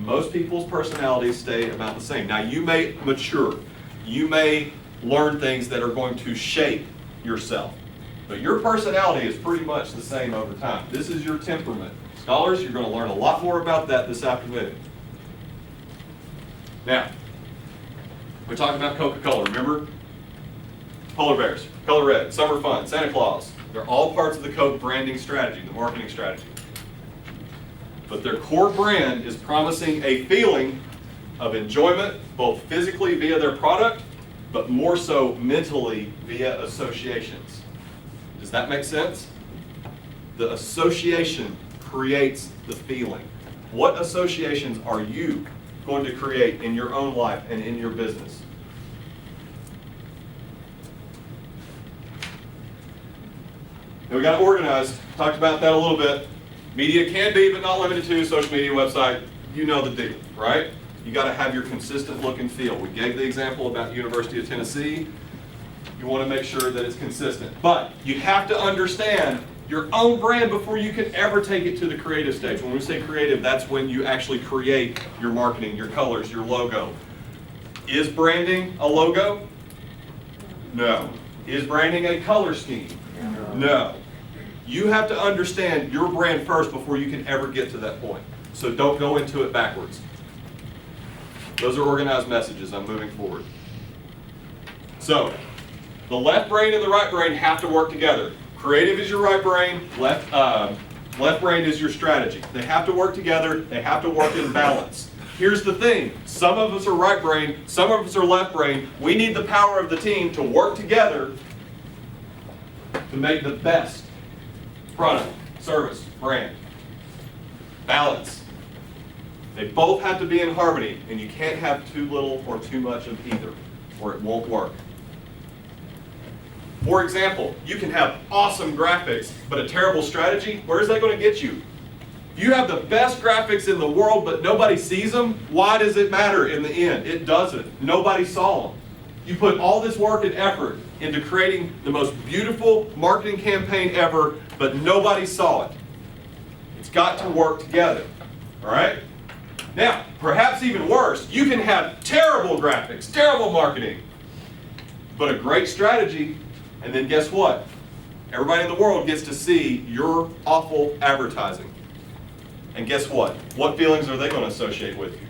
Most people's personalities stay about the same. Now, you may mature. You may learn things that are going to shape yourself, but your personality is pretty much the same over time. This is your temperament. Scholars, you're going to learn a lot more about that this afternoon. Now, we're talking about Coca-Cola, remember? Polar bears, Color Red, Summer Fun, Santa Claus. They're all parts of the Coke branding strategy, the marketing strategy. But their core brand is promising a feeling of enjoyment, both physically via their product, but more so mentally via associations. Does that make sense? The association creates the feeling. What associations are you going to create in your own life and in your business? Now we got organized. Talked about that a little bit. Media can be, but not limited to, social media, website. You know the deal, right? You got to have your consistent look and feel. We gave the example about University of Tennessee. You want to make sure that it's consistent. But you have to understand your own brand before you can ever take it to the creative stage. When we say creative, that's when you actually create your marketing, your colors, your logo. Is branding a logo? No. Is branding a color scheme? No. You have to understand your brand first before you can ever get to that point. So don't go into it backwards. Those are organized messages. I'm moving forward. So, the left brain and the right brain have to work together. Creative is your right brain, left brain is your strategy. They have to work together, they have to work in balance. Here's the thing, some of us are right brain, some of us are left brain. We need the power of the team to work together to make the best product, service, brand. Balance. They both have to be in harmony, and you can't have too little or too much of either, or it won't work. For example, you can have awesome graphics, but a terrible strategy. Where is that going to get you? If you have the best graphics in the world, but nobody sees them, why does it matter in the end? It doesn't. Nobody saw them. You put all this work and effort into creating the most beautiful marketing campaign ever, but nobody saw it. It's got to work together. All right? Now, perhaps even worse, you can have terrible graphics, terrible marketing, but a great strategy. And then guess what? Everybody in the world gets to see your awful advertising. And guess what? What feelings are they going to associate with you?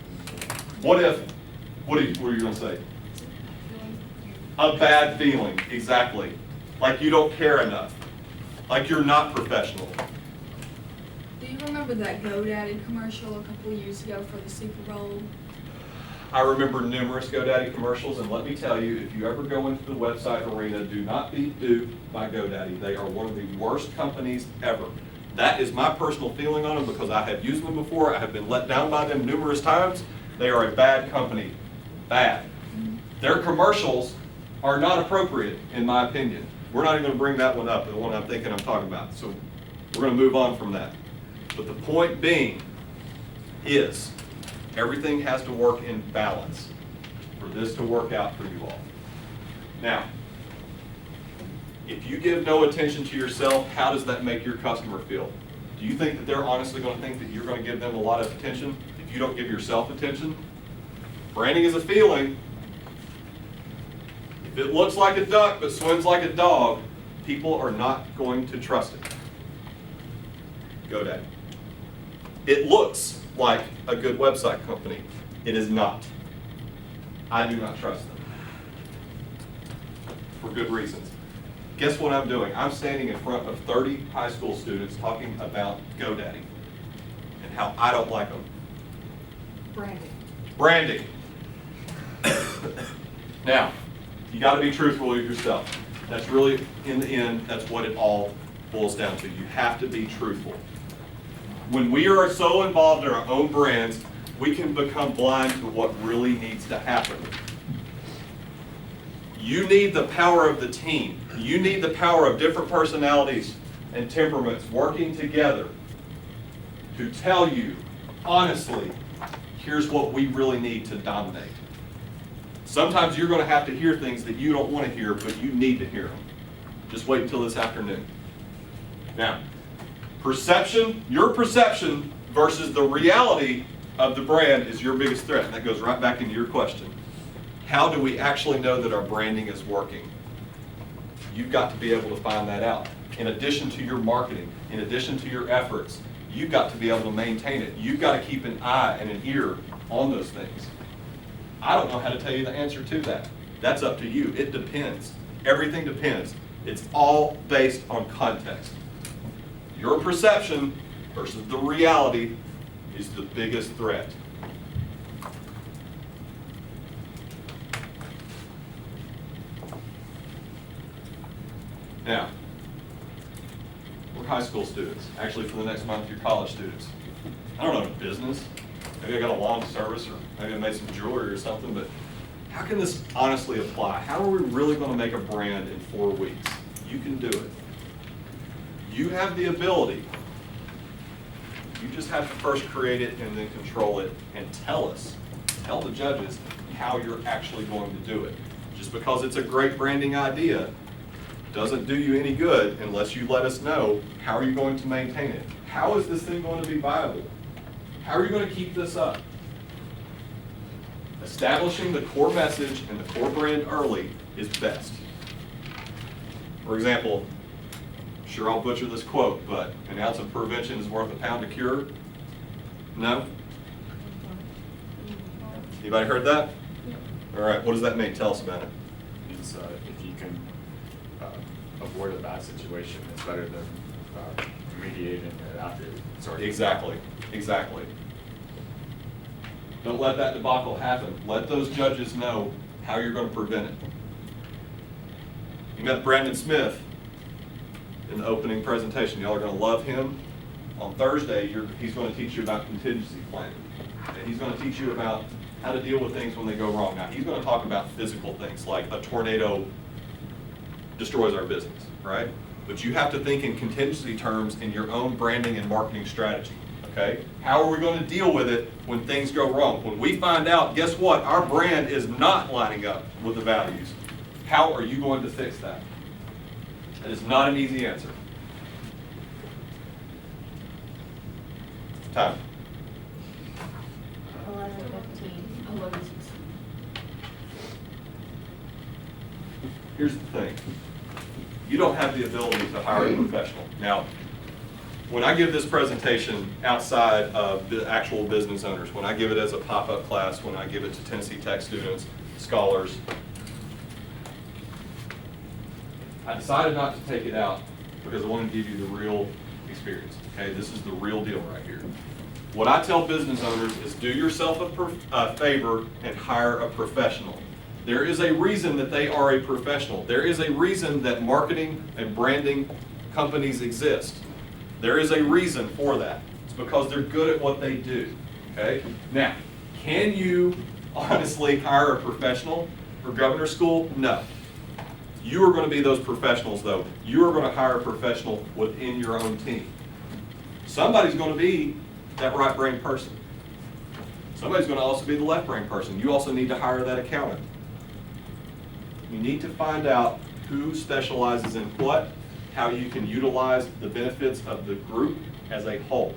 What are you going to say? A bad feeling, exactly. Like you don't care enough. Like you're not professional.
Do you remember that GoDaddy commercial a couple of years ago for the Super Bowl?
I remember numerous GoDaddy commercials, and let me tell you, if you ever go into the website arena, do not be duped by GoDaddy. They are one of the worst companies ever. That is my personal feeling on them because I have used them before. I have been let down by them numerous times. They are a bad company. Bad. Their commercials are not appropriate, in my opinion. We're not even going to bring that one up, the one I'm thinking I'm talking about. So we're going to move on from that. But the point being is, everything has to work in balance. for this to work out for you all. Now, if you give no attention to yourself, how does that make your customer feel? Do you think that they're honestly going to think that you're going to give them a lot of attention if you don't give yourself attention? Branding is a feeling. If it looks like a duck but swims like a dog, people are not going to trust it. GoDaddy. It looks like a good website company. It is not. I do not trust them. For good reasons. Guess what I'm doing? I'm standing in front of 30 high school students talking about GoDaddy and how I don't like them. Branding. Now, you got to be truthful with yourself. That's really, in the end, that's what it all boils down to. You have to be truthful. When we are so involved in our own brands, we can become blind to what really needs to happen. You need the power of the team. You need the power of different personalities and temperaments working together to tell you, honestly, here's what we really need to dominate. Sometimes you're going to have to hear things that you don't want to hear, but you need to hear them. Just wait until this afternoon. Now, perception, your perception versus the reality of the brand is your biggest threat. And that goes right back into your question. How do we actually know that our branding is working? You've got to be able to find that out. In addition to your marketing, in addition to your efforts, you've got to be able to maintain it. You've got to keep an eye and an ear on those things. I don't know how to tell you the answer to that. That's up to you. It depends. Everything depends. It's all based on context. Your perception versus the reality is the biggest threat. Now, we're high school students. Actually, for the next month, you're college students. I don't know business. Maybe I got a long service, or maybe I made some jewelry or something, but how can this honestly apply? How are we really going to make a brand in 4 weeks? You can do it. You have the ability. You just have to first create it and then control it and tell the judges how you're actually going to do it. Just because it's a great branding idea doesn't do you any good unless you let us know how are you going to maintain it. How is this thing going to be viable? How are you going to keep this up? Establishing the core message and the core brand early is best. For example, sure I'll butcher this quote, but an ounce of prevention is worth a pound of cure. No? Anybody heard that? All right, what does that mean? Tell us about it.
Means if you can avoid a bad situation, it's better than remediating it after it's already.
Exactly. Don't let that debacle happen. Let those judges know how you're going to prevent it. You met Brandon Smith in the opening presentation. Y'all are going to love him. On Thursday, he's going to teach you about contingency planning. And he's going to teach you about how to deal with things when they go wrong. Now, he's going to talk about physical things like a tornado destroys our business, right? But you have to think in contingency terms in your own branding and marketing strategy, okay? How are we going to deal with it when things go wrong? When we find out, guess what? Our brand is not lining up with the values. How are you going to fix that? That is not an easy answer. Time.
11:15.
Here's the thing. You don't have the ability to hire a professional. Now, when I give this presentation outside of the actual business owners, when I give it as a pop-up class, when I give it to Tennessee Tech students, scholars, I decided not to take it out because I want to give you the real experience. Okay, this is the real deal right here. What I tell business owners is do yourself a favor and hire a professional. There is a reason that they are a professional. There is a reason that marketing and branding companies exist. There is a reason for that. It's because they're good at what they do. Okay? Now, can you honestly hire a professional for governor school? No. You are going to be those professionals, though. You are going to hire a professional within your own team. Somebody's going to be that right brain person. Somebody's gonna also be the left brain person. You also need to hire that accountant. You need to find out who specializes in what, how you can utilize the benefits of the group as a whole.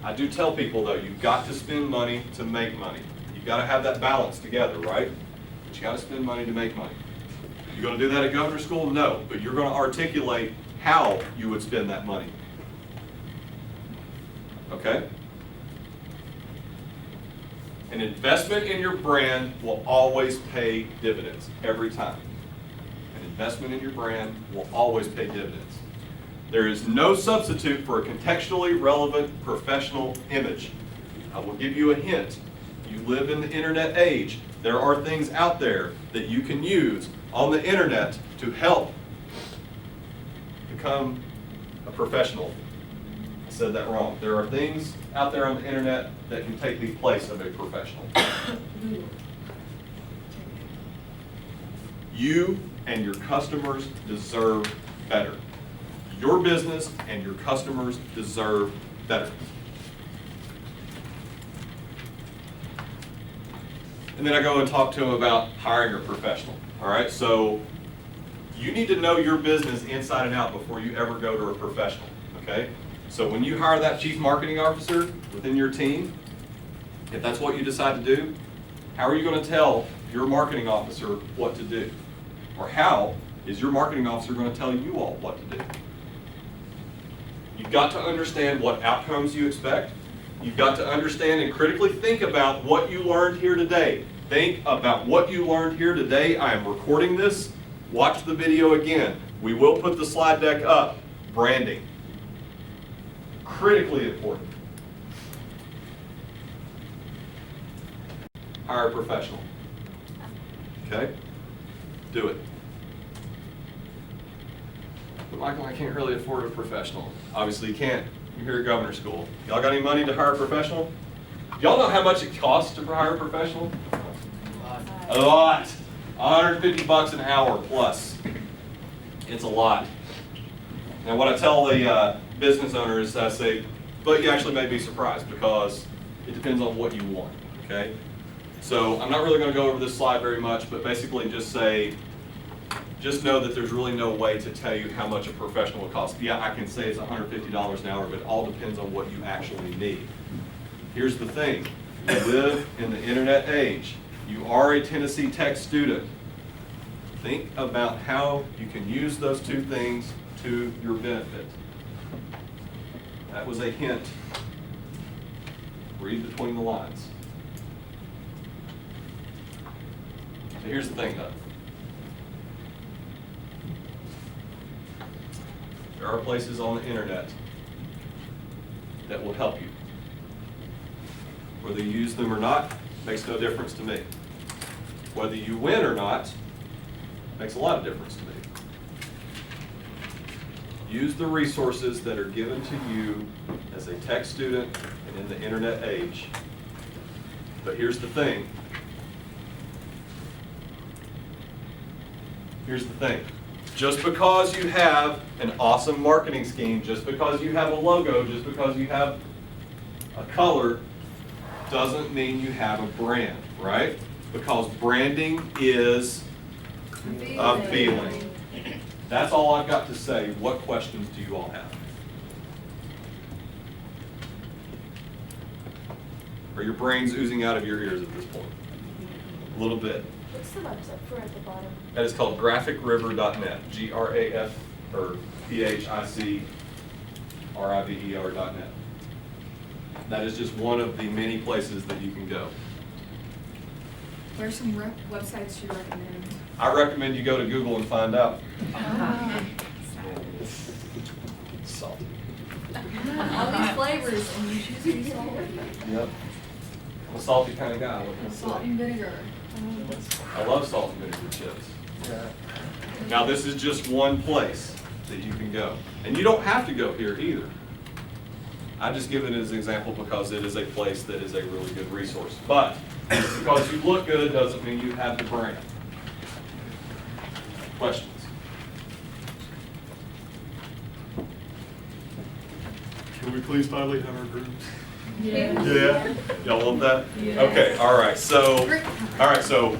I do tell people though, you've got to spend money to make money. You've got to have that balance together, right? But you got to spend money to make money. You're going to do that at governor school? No, but you're going to articulate how you would spend that money. Okay? An investment in your brand will always pay dividends, every time. An investment in your brand will always pay dividends. There is no substitute for a contextually relevant professional image. I will give you a hint. You live in the internet age. There are things out there that you can use on the internet to help become a professional. I said that wrong. There are things out there on the internet that can take the place of a professional. You and your customers deserve better. Your business and your customers deserve better. And then I go and talk to them about hiring a professional. All right, so you need to know your business inside and out before you ever go to a professional. Okay, so when you hire that chief marketing officer within your team, if that's what you decide to do, how are you going to tell your marketing officer what to do? Or how is your marketing officer going to tell you all what to do? You've got to understand what outcomes you expect. You've got to understand and critically think about what you learned here today. Think about what you learned here today. I am recording this. Watch the video again. We will put the slide deck up. Branding. Critically important. Hire a professional. Okay? Do it. But Michael, I can't really afford a professional. Obviously you can't. You're here at governor school. Y'all got any money to hire a professional? Y'all know how much it costs to hire a professional? A lot. $150 an hour plus. It's a lot. And what I tell the business owners, I say, but you actually may be surprised because it depends on what you want, okay? So I'm not really going to go over this slide very much, but basically just say, just know that there's really no way to tell you how much a professional will cost. Yeah, I can say it's $150 an hour, but it all depends on what you actually need. Here's the thing. You live in the internet age. You are a Tennessee Tech student. Think about how you can use those two things to your benefit. That was a hint. Read between the lines. So here's the thing though. There are places on the internet that will help you. Whether you use them or not, makes no difference to me. Whether you win or not, makes a lot of difference to me. Use the resources that are given to you as a tech student and in the internet age. But here's the thing. Here's the thing. Just because you have an awesome marketing scheme, just because you have a logo, just because you have a color, doesn't mean you have a brand, right? Because branding is a feeling. That's all I've got to say. What questions do you all have? Are your brains oozing out of your ears at this point? A little bit.
What's the website for at the bottom?
That is called graphicriver.net. GRAF or PHICRIVER.net. That is just one of the many places that you can go.
What are some websites you recommend?
I recommend you go to Google and find out. Salty.
All these flavors and you choose to be salty.
Yep. I'm a salty kind of guy. What can I say?
Salt and vinegar.
I love salt and vinegar chips. Now this is just one place that you can go. And you don't have to go here either. I just give it as an example because it is a place that is a really good resource. But because you look good doesn't mean you have the brand. Questions? Can we we please finally have our groups?
Yeah.
Yeah? Y'all want that?
Yeah.
Okay, all right, so